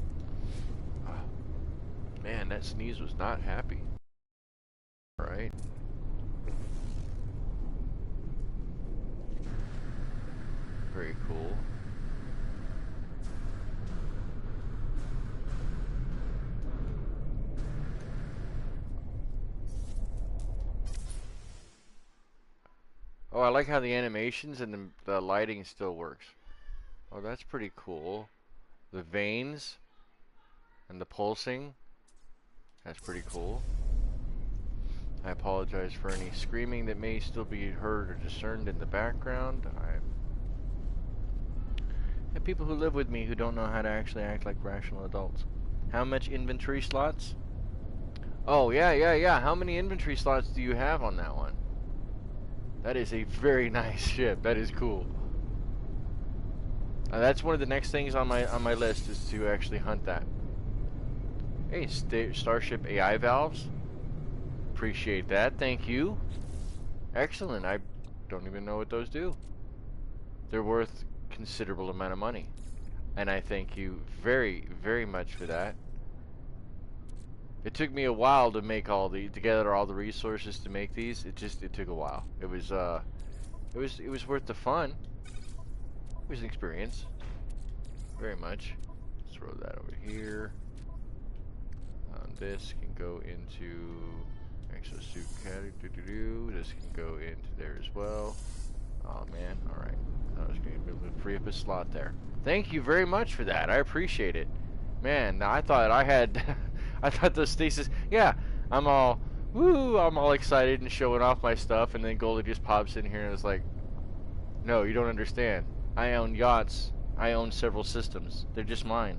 Man, that sneeze was not happy. Alright. Very cool. Oh, I like how the animations and the lighting still works. Oh, that's pretty cool. The veins and the pulsing. That's pretty cool. I apologize for any screaming that may still be heard or discerned in the background. I have people who live with me who don't know how to actually act like rational adults. How much inventory slots? Oh, yeah. How many inventory slots do you have on that one? That is a very nice ship. That is cool. That's one of the next things on my list is to actually hunt that. Hey, Starship AI valves. Appreciate that. Thank you. Excellent. I don't even know what those do. They're worth considerable amount of money, and I thank you very, very much for that. It took me a while to make to gather all the resources to make these. It took a while. It was worth the fun. It was an experience. Very much. Let's throw that over here. This can go into exosuit category. This can go into there as well. Oh man, alright. I was going to be able to free up a slot there. Thank you very much for that. I appreciate it. Man, I thought I had I thought those stasis, yeah, I'm all excited and showing off my stuff, and then Goldie just pops in here and is like, no, you don't understand. I own yachts. I own several systems. They're just mine.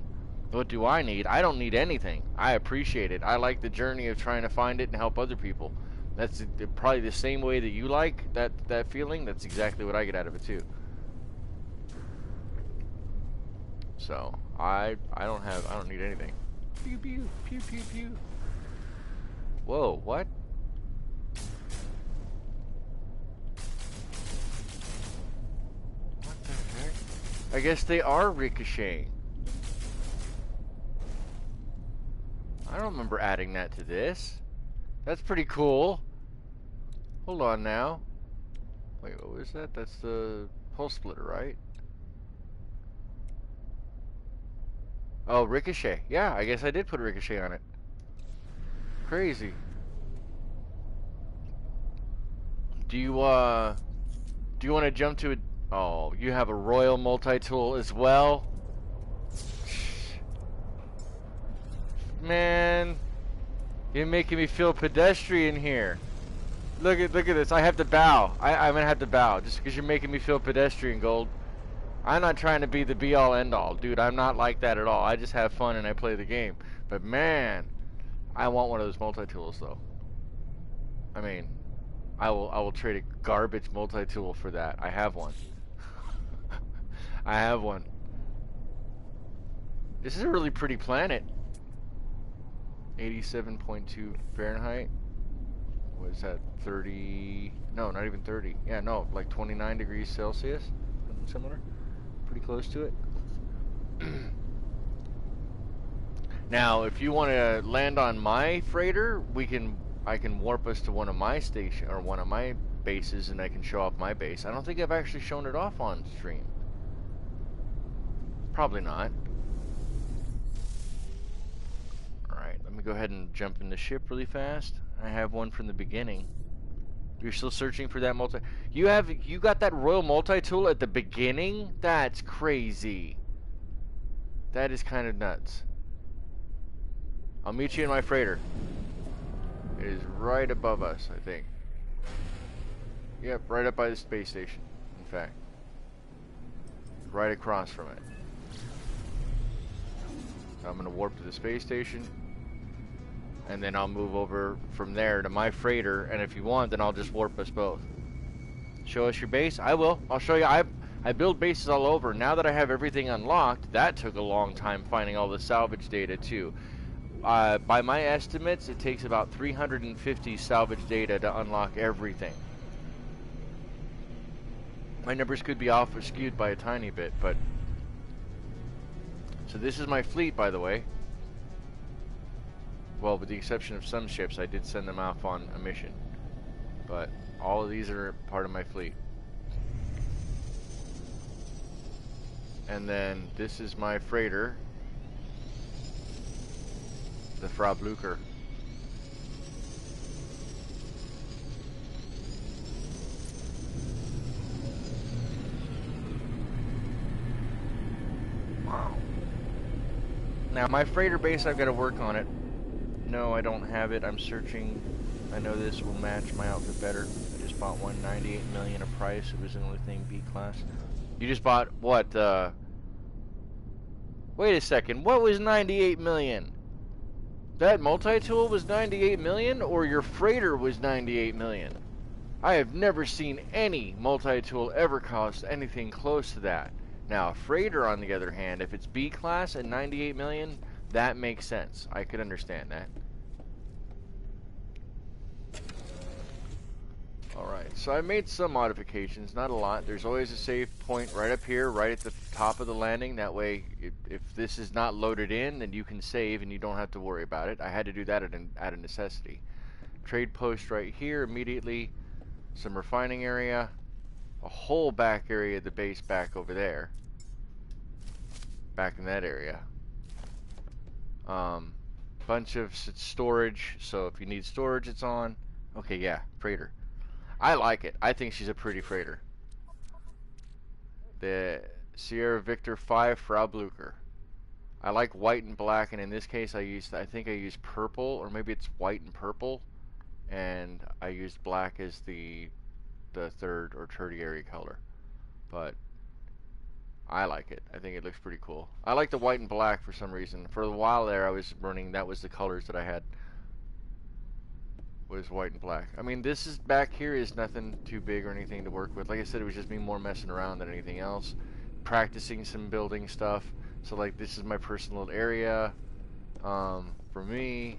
What do I need? I don't need anything. I appreciate it. I like the journey of trying to find it and help other people. That's probably the same way that you like that feeling. That's exactly what I get out of it too. So I don't need anything. Pew pew pew pew pew. Whoa, what? What the heck? I guess they are ricocheting. I don't remember adding that to this. That's pretty cool. Hold on now. Wait, what was that? That's the pulse splitter, right? Oh, ricochet. Yeah, I guess I did put ricochet on it. Crazy. Do you want to jump to a... Oh, you have a royal multi-tool as well? Man, you're making me feel pedestrian here. Look at this. I have to bow. I'm gonna have to bow just because you're making me feel pedestrian, Gold. I'm not trying to be the be-all end-all, dude. I'm not like that at all. I just have fun and I play the game. But man, I want one of those multi-tools though. I mean, I will trade a garbage multi-tool for that. I have one. I have one. This is a really pretty planet. 87.2 Fahrenheit. What is that? 30? No, not even 30. Yeah, no, like 29 degrees Celsius. Something similar. Pretty close to it. Now, if you want to land on my freighter, I can warp us to one of my station or one of my bases, and I can show off my base. I don't think I've actually shown it off on stream. Probably not. Alright, let me go ahead and jump in the ship really fast. I have one from the beginning. You're still searching for that multi... You got that royal multi-tool at the beginning? That's crazy. That is kind of nuts. I'll meet you in my freighter. It is right above us, I think. Yep, right up by the space station, in fact. Right across from it. So I'm going to warp to the space station. And then I'll move over from there to my freighter. And if you want, then I'll just warp us both. Show us your base? I will. I'll show you. I build bases all over. Now that I have everything unlocked, that took a long time finding all the salvage data too. By my estimates, it takes about 350 salvage data to unlock everything. My numbers could be off or skewed by a tiny bit, but... So this is my fleet, by the way. Well, with the exception of some ships, I did send them off on a mission. But all of these are part of my fleet. And then this is my freighter. The Frablucher. Wow. Now my freighter base, I've got to work on it. No, I don't have it. I'm searching. I know this will match my outfit better. I just bought one, 98 million a price. It was the only thing B class. You just bought what? Wait a second. What was 98 million? That multi-tool was 98 million, or your freighter was 98 million? I have never seen any multi-tool ever cost anything close to that. Now, a freighter, on the other hand, if it's B class at 98 million, that makes sense. I could understand that. Alright, so I made some modifications, not a lot. There's always a save point right up here, right at the top of the landing. That way, if this is not loaded in, then you can save and you don't have to worry about it. I had to do that out of necessity. Trade post right here immediately. Some refining area. A whole back area of the base back over there. Back in that area. Bunch of storage, so if you need storage, it's on. Okay, yeah, freighter. I like it. I think she's a pretty freighter. The Sierra Victor 5 Frablucher. I like white and black, and in this case I think I used purple, or maybe it's white and purple, and I used black as the third or tertiary color. But I like it. I think it looks pretty cool. I like the white and black for some reason. For a while there I was running, that was the colors that I had. Was white and black. I mean, this is back here is nothing too big or anything to work with. Like I said, it was just me more messing around than anything else. Practicing some building stuff. So like this is my personal area. For me,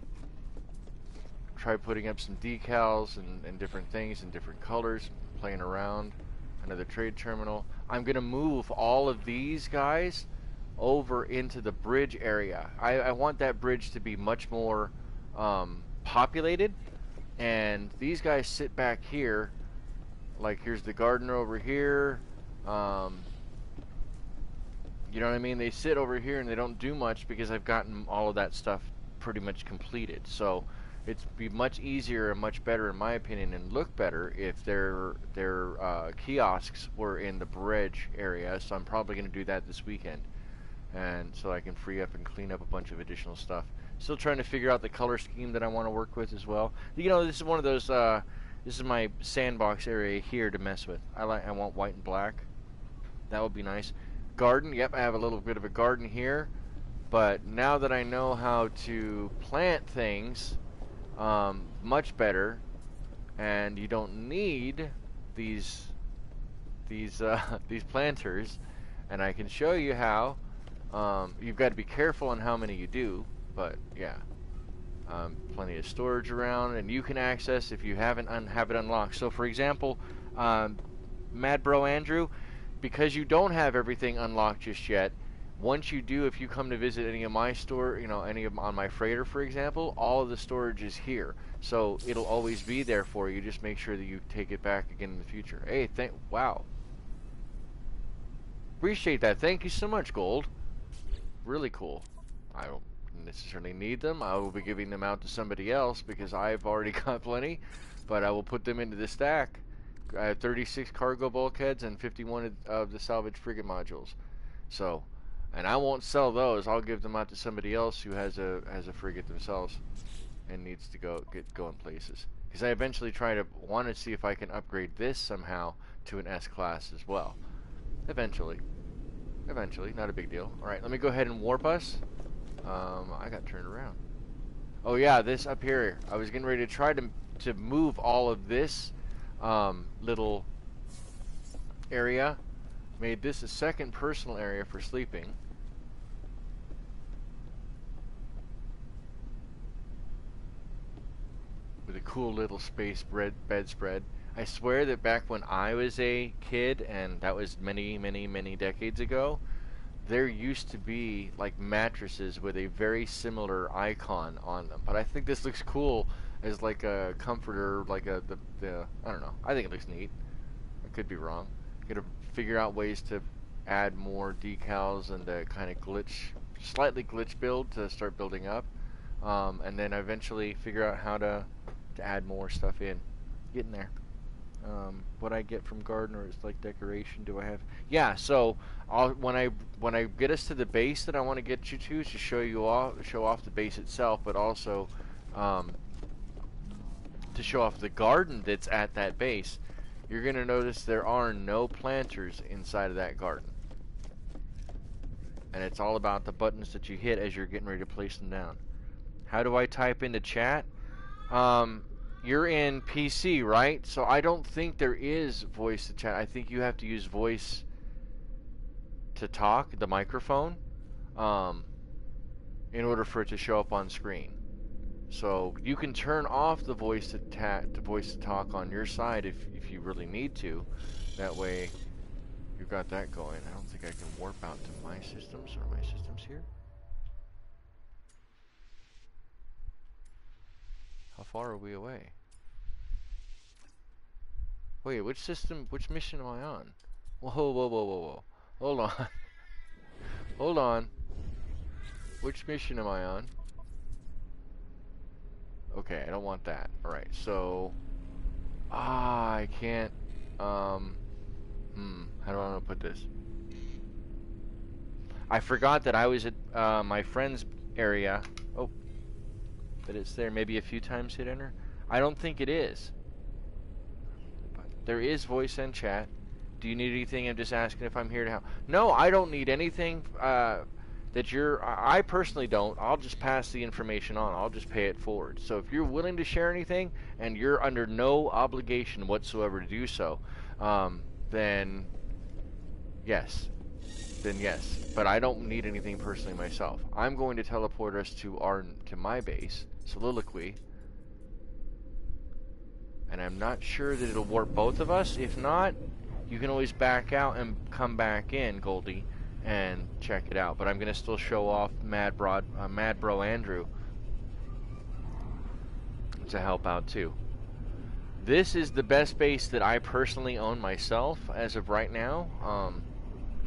try putting up some decals and different things in different colors. Playing around. Another trade terminal. I'm gonna move all of these guys over into the bridge area. I want that bridge to be much more populated. And these guys sit back here. Like here's the gardener over here. You know what I mean? They sit over here and they don't do much because I've gotten all of that stuff pretty much completed. So it'd be much easier and much better, in my opinion, and look better if their kiosks were in the bridge area. So I'm probably going to do that this weekend. and so I can free up and clean up a bunch of additional stuff. Still trying to figure out the color scheme that I want to work with as well. You know, this is one of those, this is my sandbox area here to mess with. I want white and black. That would be nice. Garden, yep, I have a little bit of a garden here. But now that I know how to plant things much better, and you don't need these planters, and I can show you how. You've got to be careful on how many you do, but yeah, plenty of storage around, and you can access if you haven't have it unlocked. So for example, Mad Bro Andrew, because you don't have everything unlocked just yet, once you do, if you come to visit any of my store, you know, any of on my freighter, for example, all of the storage is here. So it'll always be there for you. Just make sure that you take it back again in the future. Hey, wow. Appreciate that. Thank you so much, Gold. Really cool. I don't necessarily need them. I will be giving them out to somebody else because I've already got plenty, but I will put them into the stack. I have 36 cargo bulkheads and 51 of the salvage frigate modules. So, and I won't sell those. I'll give them out to somebody else who has a frigate themselves and needs to get going places. Because I eventually want to see if I can upgrade this somehow to an S class as well. Eventually, not a big deal. All right, let me go ahead and warp us. I got turned around. Oh yeah, this up here. I was getting ready to try to move all of this little area. Made this a second personal area for sleeping. With a cool little space bedspread. I swear that back when I was a kid, and that was many, many, many decades ago, there used to be like mattresses with a very similar icon on them. But I think this looks cool as like a comforter, like I don't know. I think it looks neat. I could be wrong. Gotta figure out ways to add more decals and to kind of slightly glitch build to start building up, and then eventually figure out how to add more stuff in. Getting there. What I get from Gardener is like decoration. Do I have? Yeah. So when I get us to the base that I want to get you to show off the base itself, but also to show off the garden that's at that base. You're going to notice there are no planters inside of that garden. And it's all about the buttons that you hit as you're getting ready to place them down. How do I type into chat? You're in PC, right? So I don't think there is voice to chat. I think you have to use voice to talk, the microphone, in order for it to show up on screen. So you can turn off the voice to talk on your side if you really need to. That way you've got that going. I don't think I can warp out to my systems. Are my systems here? How far are we away? Wait, which mission am I on? Whoa. Hold on. Hold on. Which mission am I on? Okay, I don't want that. Alright, so... I can't... how do I want to put this? I forgot that I was at my friend's area. Oh. That it's there. Maybe a few times hit enter? I don't think it is. But there is voice and chat. Do you need anything? I'm just asking if I'm here to help. No, I don't need anything that you're... I personally don't. I'll just pass the information on. I'll just pay it forward. So if you're willing to share anything and you're under no obligation whatsoever to do so, then yes. Then yes. But I don't need anything personally myself. I'm going to teleport us to my base, Soliloquy. And I'm not sure that it'll warp both of us. If not, you can always back out and come back in, Goldie, and check it out. But I'm going to still show off Mad Bro Andrew to help out too. This is the best base that I personally own myself as of right now.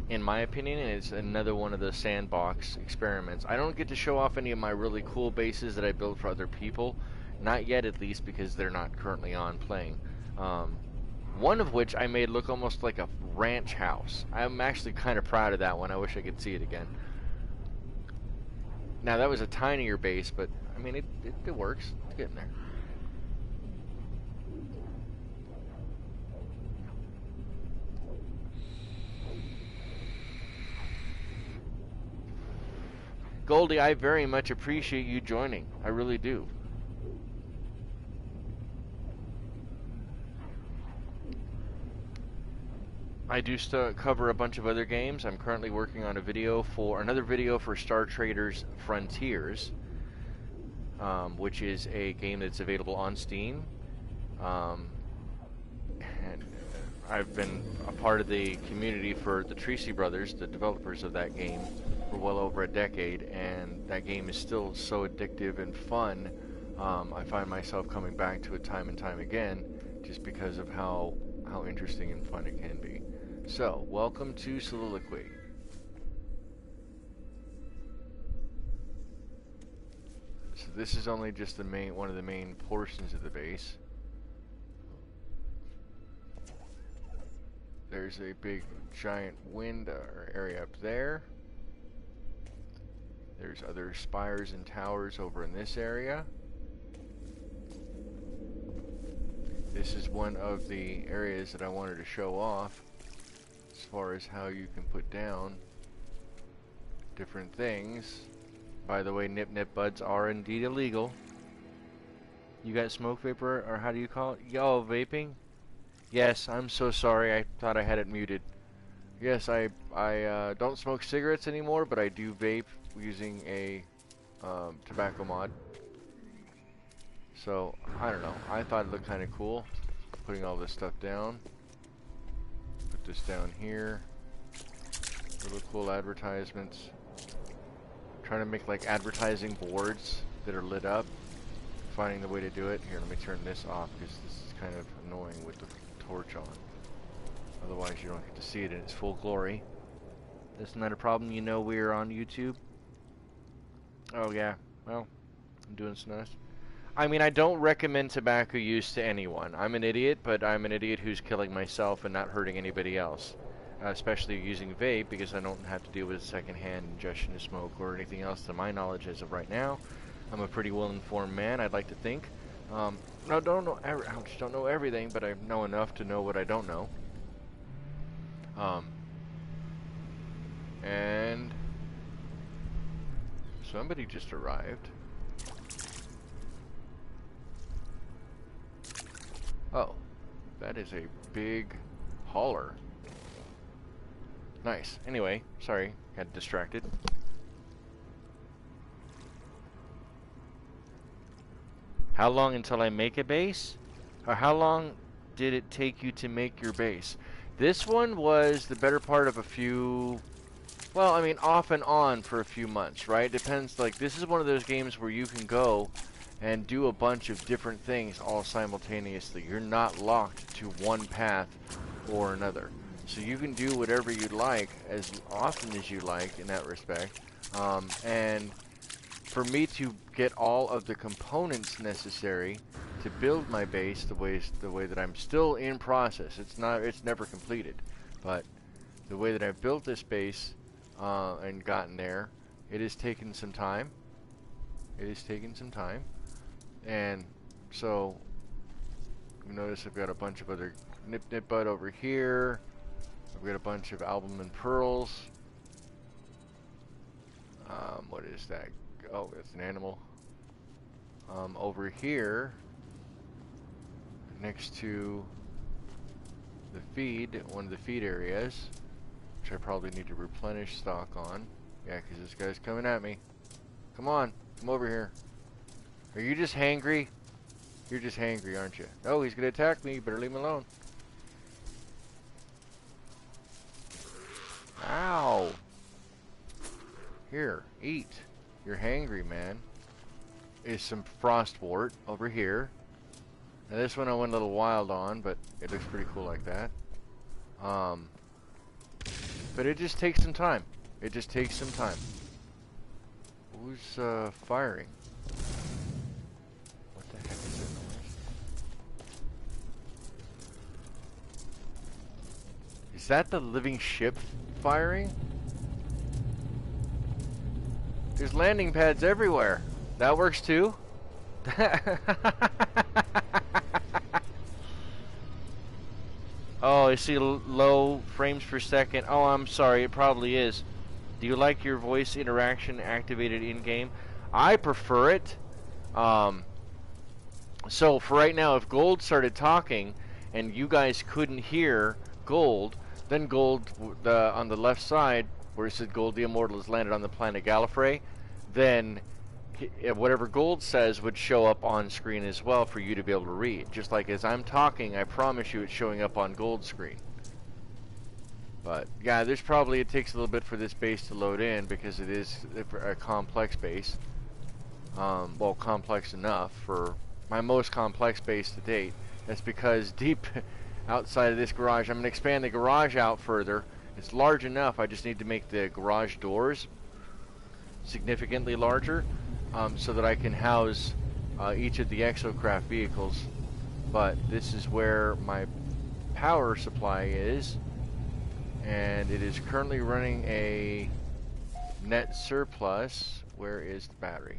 In my opinion, it's another one of the sandbox experiments. I don't get to show off any of my really cool bases that I build for other people. Not yet, at least, because they're not currently on playing. One of which I made look almost like a ranch house. I'm actually kind of proud of that one. I wish I could see it again. Now that was a tinier base, but I mean it works. It's getting there. Goldie, I very much appreciate you joining. I really do. I do still cover a bunch of other games. I'm currently working on another video for Star Traders Frontiers, which is a game that's available on Steam. And I've been a part of the community for the Tracy Brothers, the developers of that game, for well over a decade, and that game is still so addictive and fun. I find myself coming back to it time and time again, just because of how interesting and fun it can be. So, welcome to Soliloquy. So this is only just one of the main portions of the base. There's a big giant wind area up there. There's other spires and towers over in this area. This is one of the areas that I wanted to show off as far as how you can put down different things. By the way, nip buds are indeed illegal. You got smoke vapor, or how do you call it? Yo, vaping? Yes, I'm so sorry. I thought I had it muted. Yes, I don't smoke cigarettes anymore, but I do vape using a tobacco mod. So, I don't know. I thought it looked kind of cool, putting all this stuff down. Put this down here. Little cool advertisements. Trying to make like advertising boards that are lit up. Finding the way to do it. Here, let me turn this off because this is kind of annoying with the torch on. Otherwise you don't get to see it in its full glory. Isn't that a problem? You know we're on YouTube? Oh yeah, well, I'm doing snus. I mean, I don't recommend tobacco use to anyone. I'm an idiot, but I'm an idiot who's killing myself and not hurting anybody else. Especially using vape, because I don't have to deal with secondhand ingestion of smoke or anything else to my knowledge as of right now. I'm a pretty well-informed man, I'd like to think. I don't know everything, but I know enough to know what I don't know. And somebody just arrived. Oh, that is a big hauler. Nice. Anyway, sorry, got distracted. How long until I make a base? Or how long did it take you to make your base? This one was the better part of a few, well, I mean, off and on for a few months, right? Depends, like, this is one of those games where you can go and do a bunch of different things all simultaneously. You're not locked to one path or another. So you can do whatever you like as often as you like in that respect. And for me to get all of the components necessary to build my base the way that I'm still in process. It's never completed, but the way that I've built this base and gotten there, it has taken some time. It has taken some time, and so you notice I've got a bunch of other nip bud over here. I've got a bunch of albumin pearls. What is that? Oh, that's an animal. Over here, next to the feed, one of the feed areas, which I probably need to replenish stock on. Yeah, because this guy's coming at me. Come on, come over here. Are you just hangry? You're just hangry, aren't you? Oh, he's gonna attack me. You better leave him alone. Ow! Here, eat. You're hangry, man. Is some frostwort over here. Now this one I went a little wild on, but it looks pretty cool like that. But it just takes some time. It just takes some time. Who's firing? What the heck is that noise? Is that the living ship firing? There's landing pads everywhere. That works too? Oh, I see low frames per second. Oh, I'm sorry, it probably is. Do you like your voice interaction activated in-game? I prefer it. So for right now, if Gold started talking and you guys couldn't hear Gold, then Gold on the left side, where it said Gold the Immortal has landed on the planet Gallifrey, then whatever Gold says would show up on screen as well for you to be able to read. Just like as I'm talking, I promise you it's showing up on Gold's screen. But yeah, it takes a little bit for this base to load in because it is a complex base. Well, complex enough for my most complex base to date. That's because deep outside of this garage, I'm going to expand the garage out further. It's large enough, I just need to make the garage doors significantly larger so that I can house each of the exocraft vehicles. But this is where my power supply is, and it is currently running a net surplus. Where is the battery?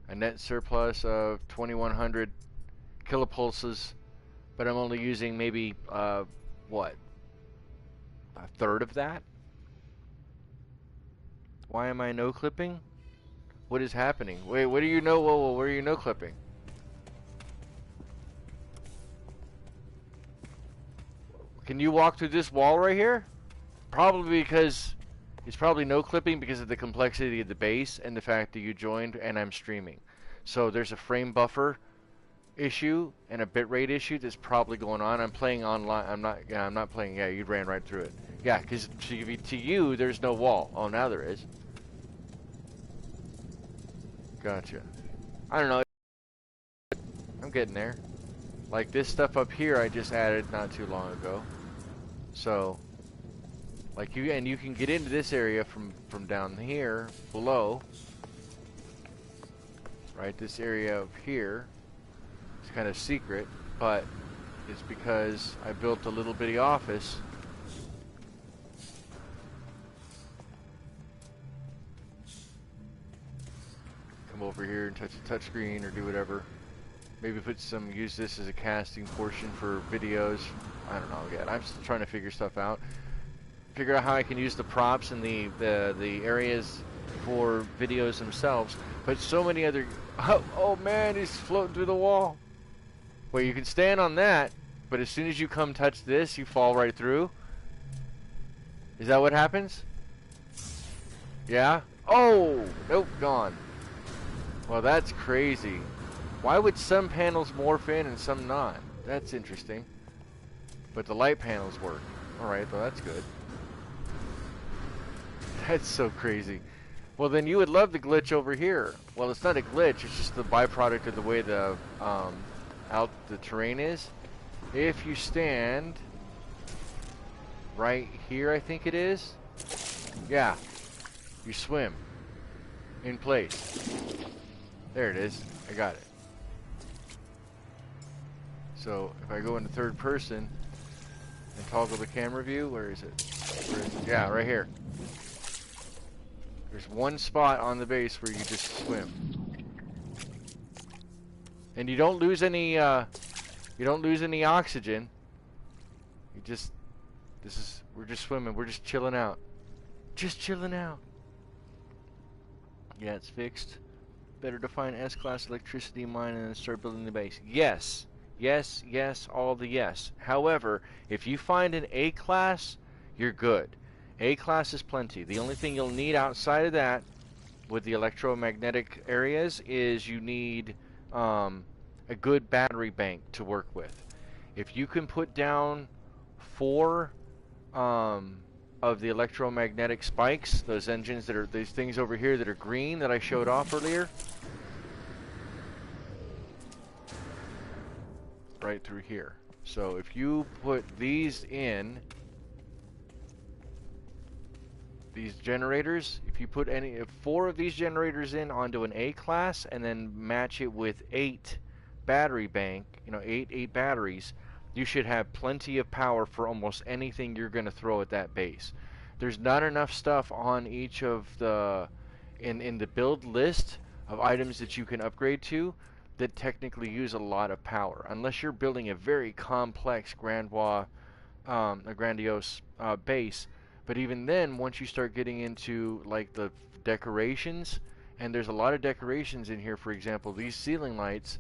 A net surplus of 2100 kilopulses, but I'm only using maybe what, a third of that? Why am I no clipping? What is happening? Wait, what do you know? Whoa, where are you no clipping? Can you walk through this wall right here? Probably because it's probably no clipping because of the complexity of the base and the fact that you joined and I'm streaming. So there's a frame buffer issue and a bitrate issue that's probably going on. I'm playing online. I'm not playing. Yeah, you ran right through it. Yeah, because to you there's no wall. Oh, now there is. Gotcha. I don't know. I'm getting there. Like this stuff up here I just added not too long ago. So like you can get into this area from down here below. Right, this area up here is kind of secret, but it's because I built a little bitty office. Come over here and touch the touchscreen or do whatever. Maybe use this as a casting portion for videos. I don't know yet. I'm still trying to figure stuff out. Figure out how I can use the props and the areas for videos themselves. But so many other... Oh man, he's floating through the wall. Well, you can stand on that, but as soon as you come touch this, you fall right through. Is that what happens? Yeah? Oh! Nope, gone. Well, that's crazy. Why would some panels morph in and some not? That's interesting. But the light panels work. Alright, well that's good. That's so crazy. Well, then you would love the glitch over here. Well, it's not a glitch, it's just the byproduct of the way the terrain is. If you stand right here, I think it is. Yeah. You swim in place. There it is. I got it. So if I go into third person and toggle the camera view, where is it? Yeah, right here. There's one spot on the base where you just swim, and you don't lose any oxygen. We're just swimming. We're just chilling out. Just chilling out. Yeah, it's fixed. Better to find S-class electricity mine and then start building the base. Yes. Yes, yes, all the yes. However, if you find an A-class, you're good. A-class is plenty. The only thing you'll need outside of that with the electromagnetic areas is you need a good battery bank to work with. If you can put down 4 of the electromagnetic spikes, those engines that are, these things over here that are green that I showed off earlier, right through here. So if you put these in, these generators, if you put 4 of these generators in onto an A class and then match it with 8 battery bank, 8 batteries, you should have plenty of power for almost anything you're going to throw at that base. there's not enough stuff on each of the in the build list of items that you can upgrade to that technically use a lot of power, unless you're building a very complex a grandiose base. But even then, once you start getting into like the decorations, and there's a lot of decorations in here. For example, these ceiling lights,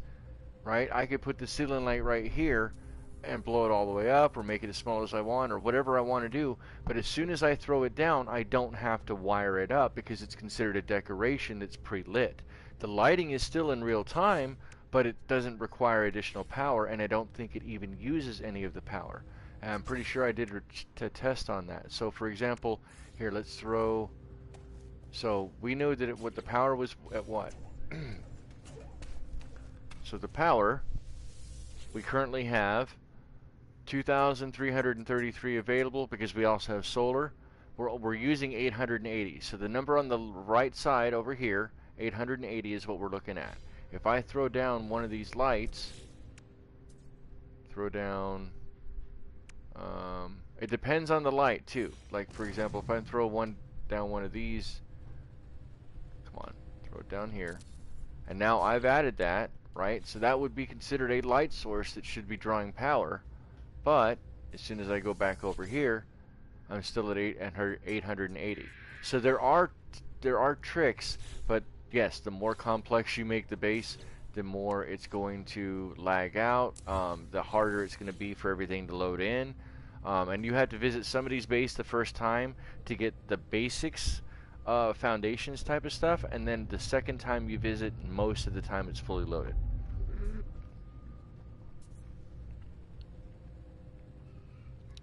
right? I could put the ceiling light right here and blow it all the way up or make it as small as I want or whatever I want to do. But as soon as I throw it down, I don't have to wire it up because it's considered a decoration that's pre-lit. The lighting is still in real time, but it doesn't require additional power, and I don't think it even uses any of the power. And I'm pretty sure I did a test on that. So for example, here, let's throw... So we know that what the power was at what? So the power, we currently have 2,333 available because we also have solar. We're using 880. So the number on the right side over here, 880 is what we're looking at. If I throw down one of these lights, throw down, it depends on the light too. Like for example, if I throw down one of these, come on, throw it down here. And now I've added that, right? So that would be considered a light source that should be drawing power. But as soon as I go back over here, I'm still at 880. So there are tricks, but yes, the more complex you make the base, the more it's going to lag out, the harder it's going to be for everything to load in. And you have to visit somebody's base the first time to get the basics, foundations type of stuff, and then the second time you visit, most of the time it's fully loaded.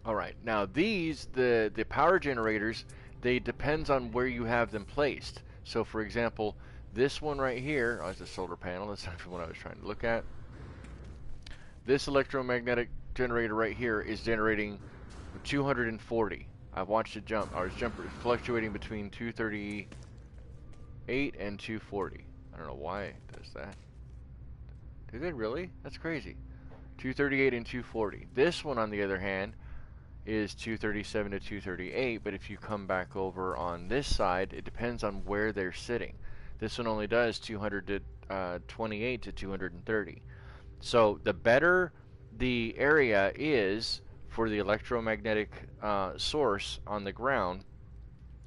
Alright, now these, the power generators, they depends on where you have them placed. So for example, this one right here, it's a solar panel, that's not what I was trying to look at. This electromagnetic generator right here is generating 240. I've watched it jump, or it's fluctuating between 238 and 240. I don't know why it does that. Did it really? That's crazy. 238 and 240. This one, on the other hand, is 237 to 238, but if you come back over on this side, it depends on where they're sitting. This one only does 228 to 230. So the better the area is for the electromagnetic source on the ground,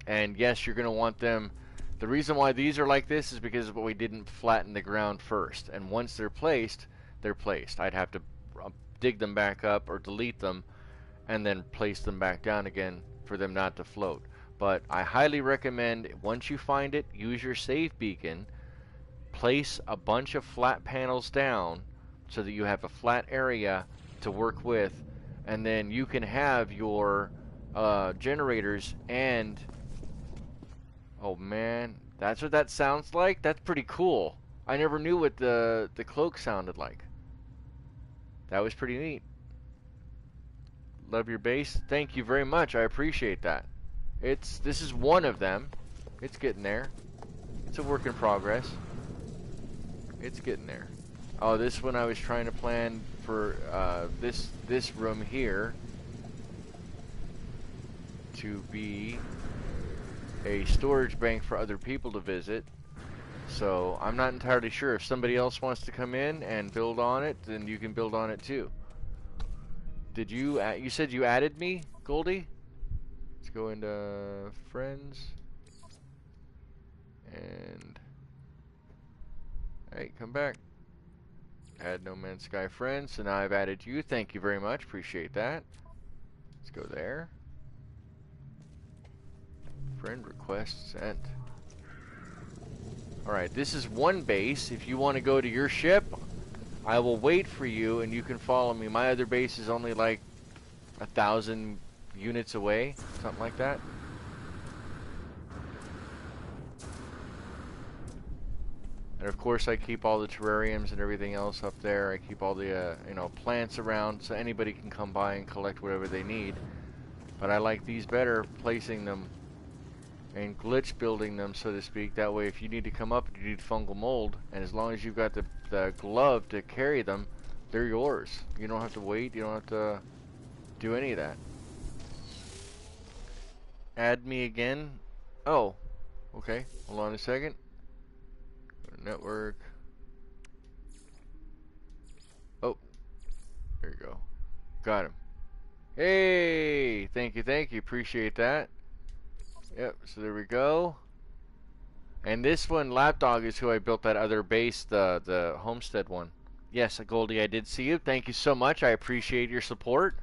and yes, you're going to want them. The reason why these are like this is because we didn't flatten the ground first, and once they're placed, they're placed. I'd have to dig them back up or delete them and then place them back down again for them not to float. But I highly recommend, once you find it, use your save beacon, place a bunch of flat panels down so that you have a flat area to work with, and then you can have your generators and... Oh man, that's what that sounds like? That's pretty cool. I never knew what the cloak sounded like. That was pretty neat. Love your base. Thank you very much. I appreciate that. This is one of them. It's getting there. It's a work in progress. It's getting there. Oh, this one I was trying to plan for this room here to be a storage bank for other people to visit. So I'm not entirely sure. If somebody else wants to come in and build on it, then you can build on it too. Did you said you added me, Goldie? Let's go into friends. And hey, come back. Add No Man's Sky friends. So now I've added you. Thank you very much. Appreciate that. Let's go there. Friend request sent. Alright, this is one base. If you want to go to your ship, I will wait for you and you can follow me. My other base is only like 1,000 units away, something like that. And of course I keep all the terrariums and everything else up there. I keep all the plants around so anybody can come by and collect whatever they need. But I like these better, placing them and glitch building them, so to speak. That way if you need to come up and you need fungal mold, and as long as you've got the glove to carry them, they're yours. You don't have to wait, you don't have to do any of that. add me again. Oh, okay. Hold on a second. Network. Oh, there you go. Got him. Hey, thank you, thank you. Appreciate that. Yep, so there we go. And this one, Lapdog, is who I built that other base, the homestead one. Yes, Goldie, I did see you. Thank you so much. I appreciate your support.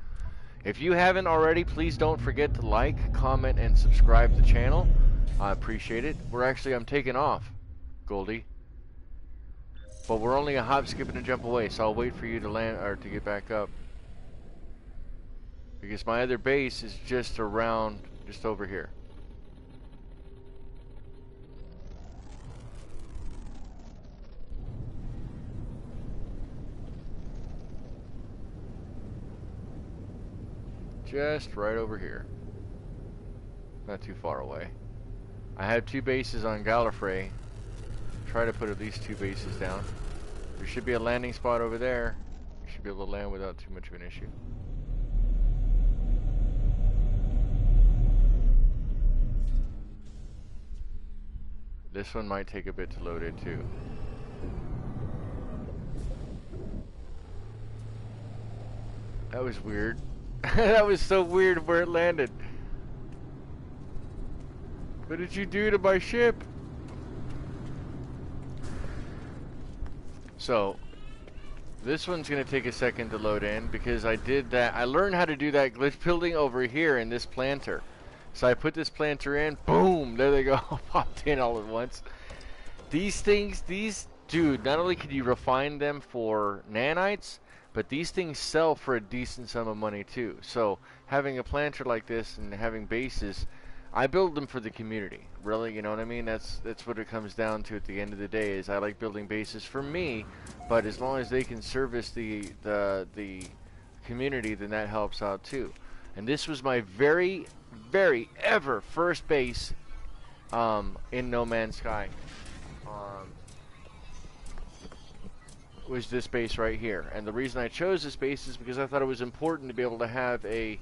If you haven't already, please don't forget to like, comment, and subscribe to the channel. I appreciate it. I'm taking off, Goldie. But we're only a hop, skip, and a jump away, so I'll wait for you to land or to get back up. Because my other base is just around, just over here. Just right over here. Not too far away. I have 2 bases on Gallifrey. Try to put at least 2 bases down. There should be a landing spot over there. You should be able to land without too much of an issue. This one might take a bit to load in too. That was weird. That was so weird where it landed. What did you do to my ship? So, this one's going to take a second to load in because I did that. I learned how to do that glitch building over here in this planter. So I put this planter in, boom, there they go, popped in all at once. These things, dude, not only can you refine them for nanites, but these things sell for a decent sum of money too. So having a planter like this and having bases, I build them for the community, really, you know what I mean? That's what it comes down to at the end of the day, is I like building bases for me, but as long as they can service the community, then that helps out too. And this was my very ever first base in No Man's Sky. Was this base right here. And the reason I chose this base is because I thought it was important to be able to have a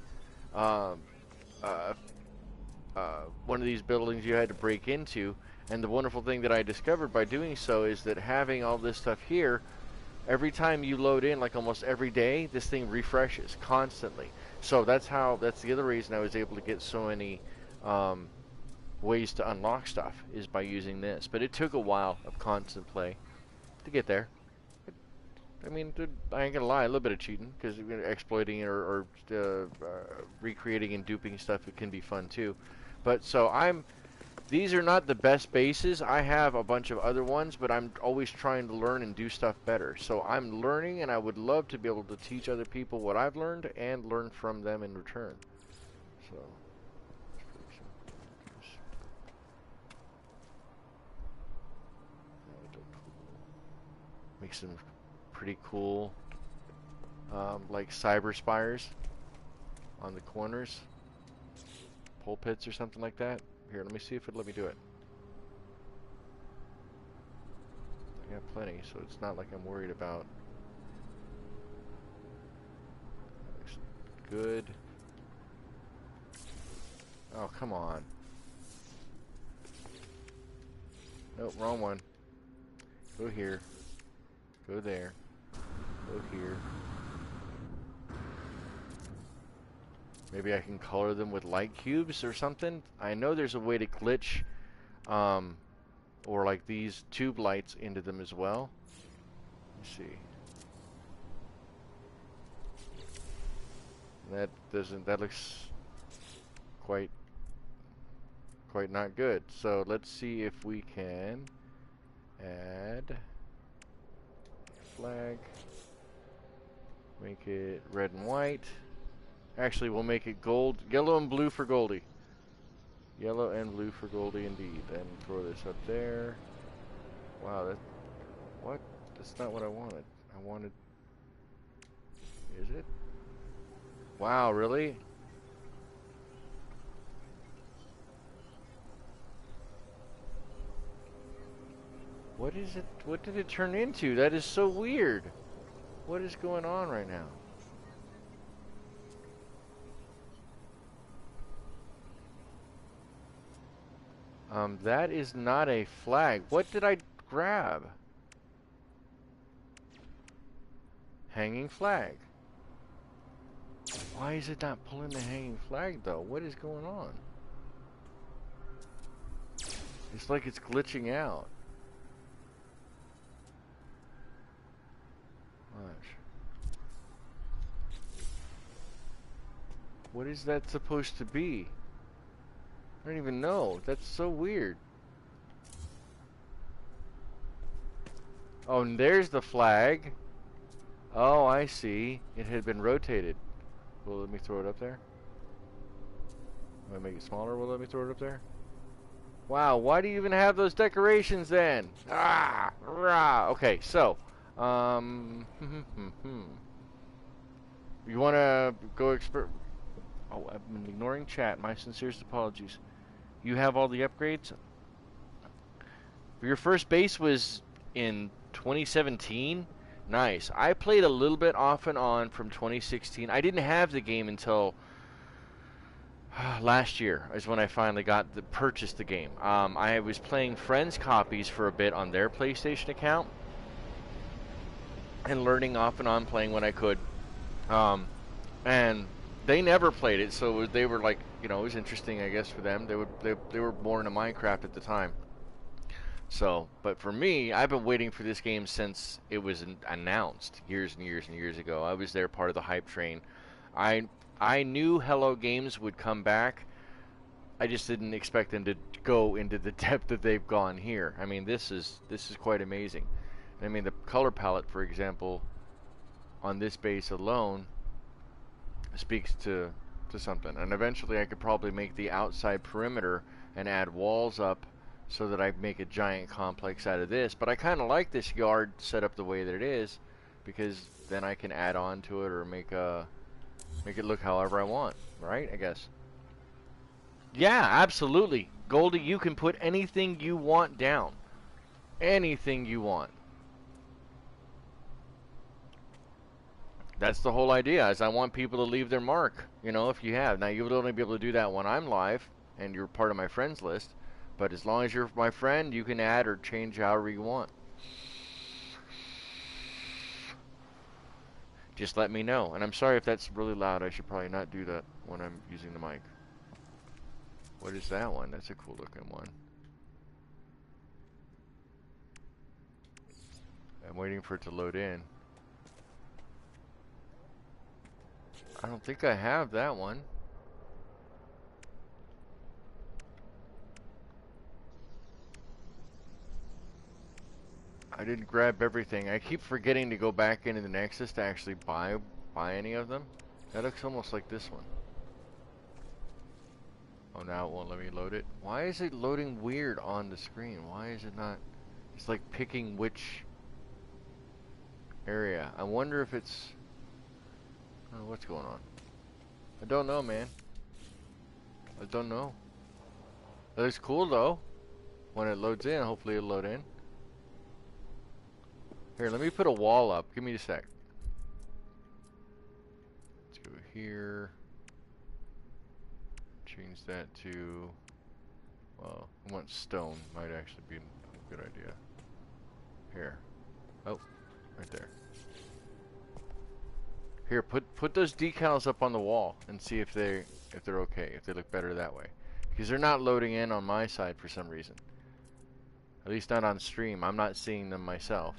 one of these buildings you had to break into. And the wonderful thing that I discovered by doing so is that having all this stuff here, every time you load in, like almost every day, this thing refreshes constantly. So that's the other reason I was able to get so many ways to unlock stuff, is by using this. But it took a while of constant play to get there. I mean, I ain't gonna lie, a little bit of cheating, because exploiting or recreating and duping stuff, it can be fun too. But so these are not the best bases. I have a bunch of other ones, but I'm always trying to learn and do stuff better. So I'm learning, and I would love to be able to teach other people what I've learned and learn from them in return. So, make some pretty cool, like cyber spires on the corners, pulpits or something like that. Here, let me see if it'll let me do it. I got plenty, so it's not like I'm worried about. That looks good. Oh, come on. Nope, wrong one. Go here. Go there. Go here. Maybe I can color them with light cubes or something. I know there's a way to glitch or like these tube lights into them as well. Let's see. That looks quite not good. So let's see if we can add flag, make it red and white. Actually, we'll make it gold, yellow and blue for Goldie. Yellow and blue for Goldie indeed. And throw this up there. Wow, what? That's not what I wanted. I wanted, is it? Wow, really? What is it? What did it turn into? That is so weird. What is going on right now? That is not a flag. What did I grab? Hanging flag. Why is it not pulling the hanging flag though? What is going on? It's like it's glitching out. Watch. What is that supposed to be? I don't even know. That's so weird. Oh, and there's the flag. Oh, I see. It had been rotated. Will it let me throw it up there? Will I make it smaller? Will it let me throw it up there? Wow, why do you even have those decorations then? Ah, rah. Okay, so, you want to go Oh, I've been ignoring chat. My sincerest apologies. You have all the upgrades? Your first base was in 2017? Nice. I played a little bit off and on from 2016. I didn't have the game until last year is when I finally purchased the game. I was playing friends' copies for a bit on their PlayStation account and learning off and on, playing when I could. And they never played it, so they were like, you know, it was interesting, I guess, for them. They were more into Minecraft at the time. So, but for me, I've been waiting for this game since it was announced years and years and years ago. I was there part of the hype train. I knew Hello Games would come back. I just didn't expect them to go into the depth that they've gone here. I mean, this is quite amazing. I mean, the color palette, for example, on this base alone speaks to something. And eventually I could probably make the outside perimeter and add walls up so that I make a giant complex out of this. But I kind of like this yard set up the way that it is, because then I can add on to it or make it look however I want, right? I guess. Yeah, absolutely. Goldie, you can put anything you want down. Anything you want. That's the whole idea, is I want people to leave their mark, you know, if you have. Now, you would only be able to do that when I'm live and you're part of my friends list. But as long as you're my friend, you can add or change however you want. Just let me know. And I'm sorry if that's really loud. I should probably not do that when I'm using the mic. What is that one? That's a cool looking one. I'm waiting for it to load in. I don't think I have that one. I didn't grab everything. I keep forgetting to go back into the Nexus to actually buy any of them. That looks almost like this one. Oh, now it won't let me load it. Why is it loading weird on the screen? Why is it not? It's like picking which area. I wonder if it's... Oh, what's going on? I don't know, man. I don't know. It looks cool though. When it loads in, hopefully it'll load in. Here, let me put a wall up. Give me a sec. Let's go here. Change that to... Well, I want stone. Might actually be a good idea. Here. Oh, right there. Here, put those decals up on the wall and see if they're okay, if they look better that way. Because they're not loading in on my side for some reason. At least not on stream. I'm not seeing them myself.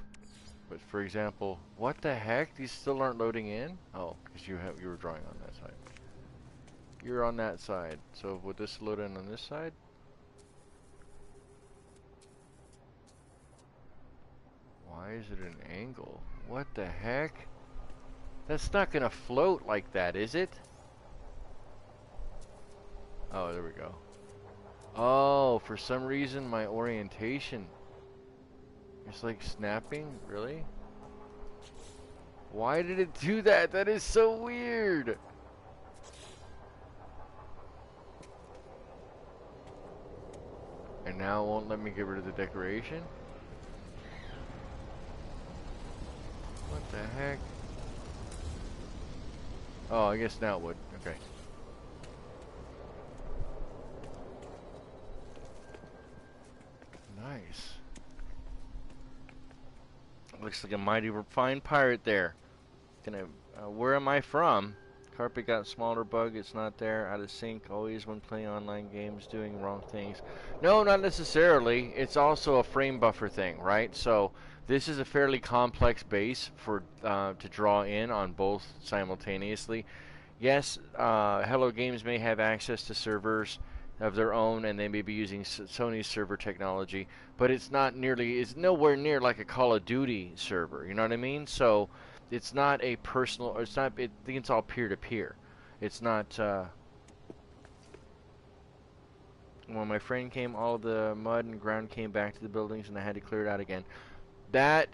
But for example, what the heck? These still aren't loading in? Oh, because you were drawing on that side. You're on that side. So would this load in on this side? Why is it an angle? What the heck? That's not gonna float like that, is it? Oh, there we go. Oh, for some reason my orientation is like snapping. Really? Why did it do that? That is so weird. And now it won't let me get rid of the decoration? What the heck? Oh, I guess now it would. Okay. Nice. Looks like a mighty refined pirate there. Where am I from? Carpet got smaller bug, it's not there. Out of sync, always when playing online games, doing wrong things. No, not necessarily. It's also a frame buffer thing, right? So this is a fairly complex base for to draw in on both simultaneously. Yes, Hello Games may have access to servers of their own, and they may be using Sony's server technology, but it's nowhere near like a Call of Duty server. You know what I mean? So it's not a personal, or I think it's all peer-to-peer. It's not, when my friend came, all the mud and ground came back to the buildings and I had to clear it out again. That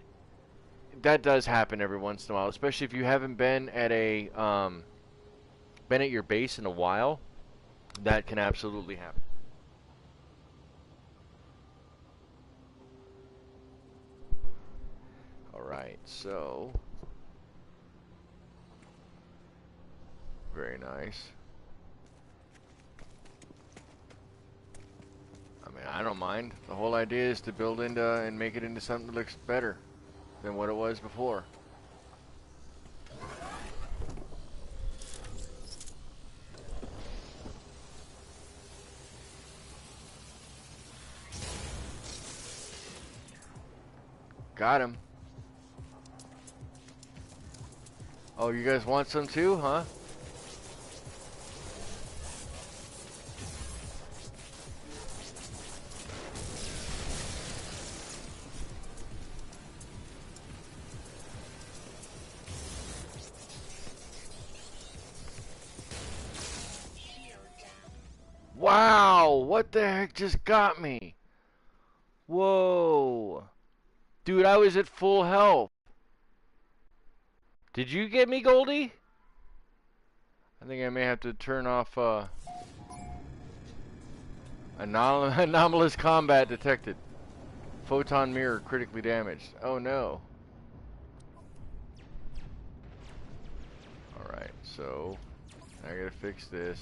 does happen every once in a while, especially if you haven't been at your base in a while. That can absolutely happen. Alright, so very nice. I mean, I don't mind. The whole idea is to build into and make it into something that looks better than what it was before. Got him. Oh, you guys want some too, huh? Wow, what the heck just got me? Whoa. Dude, I was at full health. Did you get me, Goldie? I think I may have to turn off anomalous combat detected. Photon mirror critically damaged. Oh no. Alright, so I gotta fix this.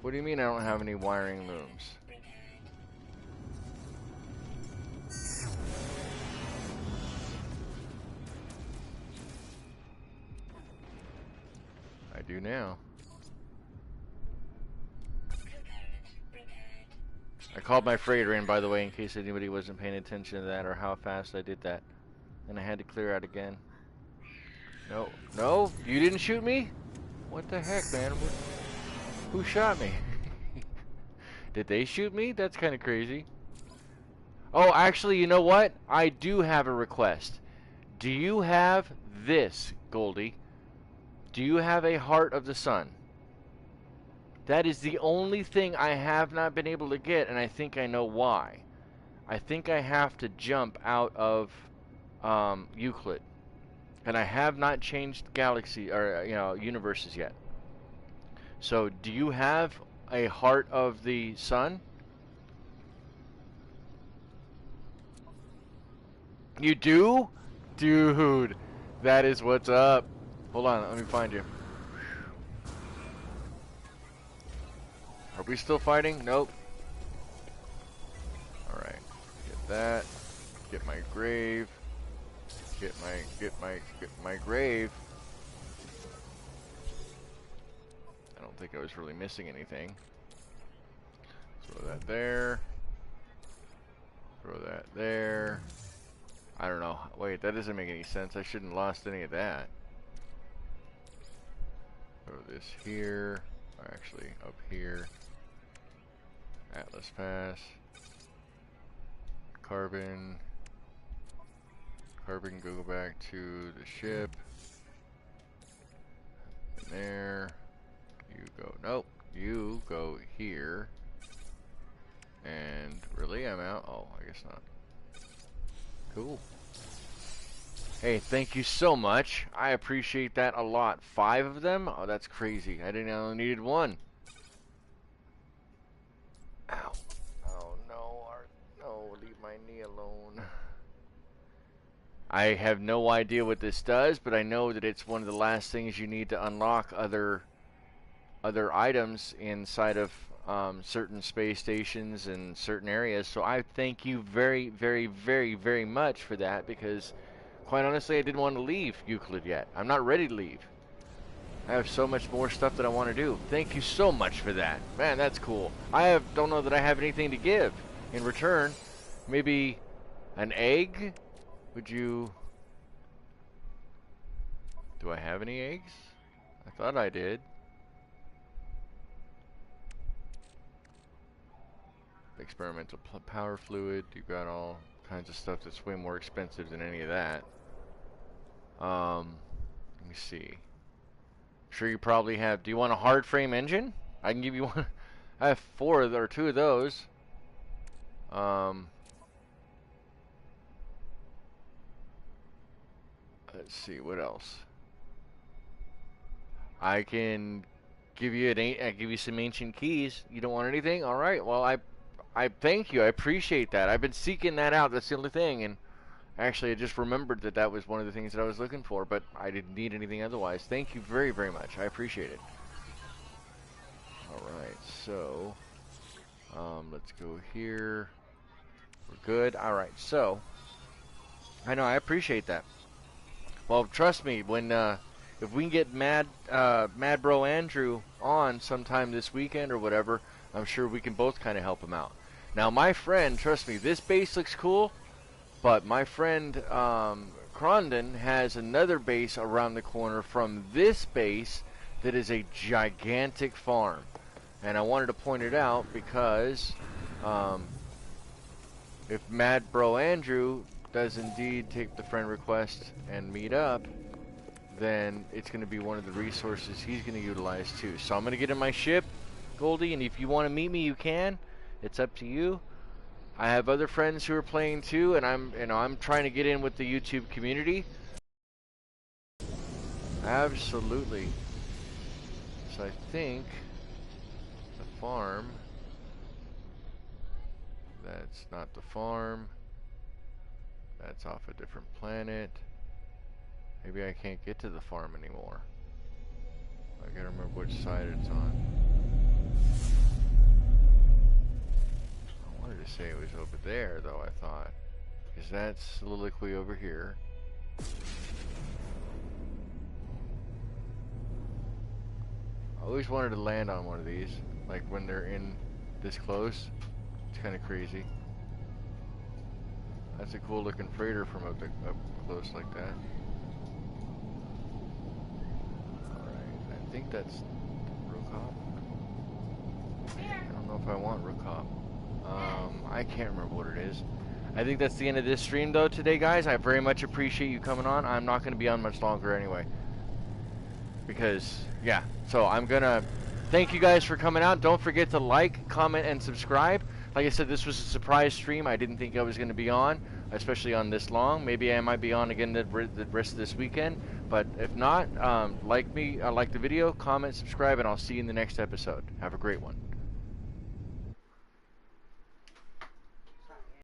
What do you mean I don't have any wiring looms? I do now. I called my freighter in, by the way, in case anybody wasn't paying attention to that or how fast I did that. And I had to clear out again. No, no, you didn't shoot me? What the heck, man? Who shot me? Did they shoot me? That's kind of crazy. Oh, actually, you know what? I do have a request. Do you have this, Goldie? Do you have a Heart of the Sun? That is the only thing I have not been able to get, and I think I know why. I think I have to jump out of Euclid. And I have not changed galaxy or universes yet. So, do you have a Heart of the Sun? You do? Dude, that is what's up. Hold on, let me find you. Are we still fighting? Nope. Alright. Get that. Get my grave. Get my grave. I don't think I was really missing anything. Throw that there. Throw that there. I don't know. Wait, that doesn't make any sense. I shouldn't have lost any of that. Throw this here. Or actually, up here. Atlas Pass. Carbon. Carbon, go back to the ship. And there. You go. Nope. You go here. And really, I'm out. Oh, I guess not. Cool. Hey, thank you so much. I appreciate that a lot. 5 of them? Oh, that's crazy. I didn't know I needed 1. Ow. Oh, no. No, leave my knee alone. I have no idea what this does, but I know that it's one of the last things you need to unlock other items inside of certain space stations and certain areas. So I thank you very, very, very, very much for that, because quite honestly, I didn't want to leave Euclid yet. I'm not ready to leave. I have so much more stuff that I want to do. Thank you so much for that. Man, that's cool. Don't know that I have anything to give in return. Maybe an egg? Would you... Do I have any eggs? I thought I did. Experimental power fluid. You got all kinds of stuff that's way more expensive than any of that. Let me see. Sure, you probably have. Do you want a hard frame engine? I can give you one. I have 4 or 2 of those. Let's see, what else? I can give you some ancient keys. You don't want anything? All right. Well, I thank you. I appreciate that. I've been seeking that out. That's the only thing. And actually, I just remembered that was one of the things that I was looking for, but I didn't need anything otherwise. Thank you very, very much. I appreciate it. All right. So, let's go here. We're good. All right. So, I know I appreciate that. Well, trust me, when if we can get Mad Bro Andrew on sometime this weekend or whatever, I'm sure we can both kind of help him out. Now, my friend, trust me, this base looks cool, but my friend Crondon has another base around the corner from this base that is a gigantic farm. And I wanted to point it out because if Mad Bro Andrew does indeed take the friend request and meet up, then it's going to be one of the resources he's going to utilize too. So I'm going to get in my ship, Goldie, and if you want to meet me, you can. It's up to you. I have other friends who are playing too, and I'm trying to get in with the YouTube community. Absolutely. So I think the farm. That's not the farm. That's off a different planet. Maybe I can't get to the farm anymore. I gotta remember which side it's on. I wanted to say it was over there, though, I thought. Because that's Soliloquy over here. I always wanted to land on one of these. Like when they're in this close. It's kind of crazy. That's a cool looking freighter from up close like that. Alright, I think that's Rookop. I don't know if I want Rookop. I can't remember what it is. I think that's the end of this stream though today, guys. I very much appreciate you coming on. I'm not going to be on much longer anyway. Because, yeah. So I'm going to thank you guys for coming out. Don't forget to like, comment, and subscribe. Like I said, this was a surprise stream. I didn't think I was going to be on, especially on this long. Maybe I might be on again the rest of this weekend. But if not, like the video, comment, subscribe, and I'll see you in the next episode. Have a great one.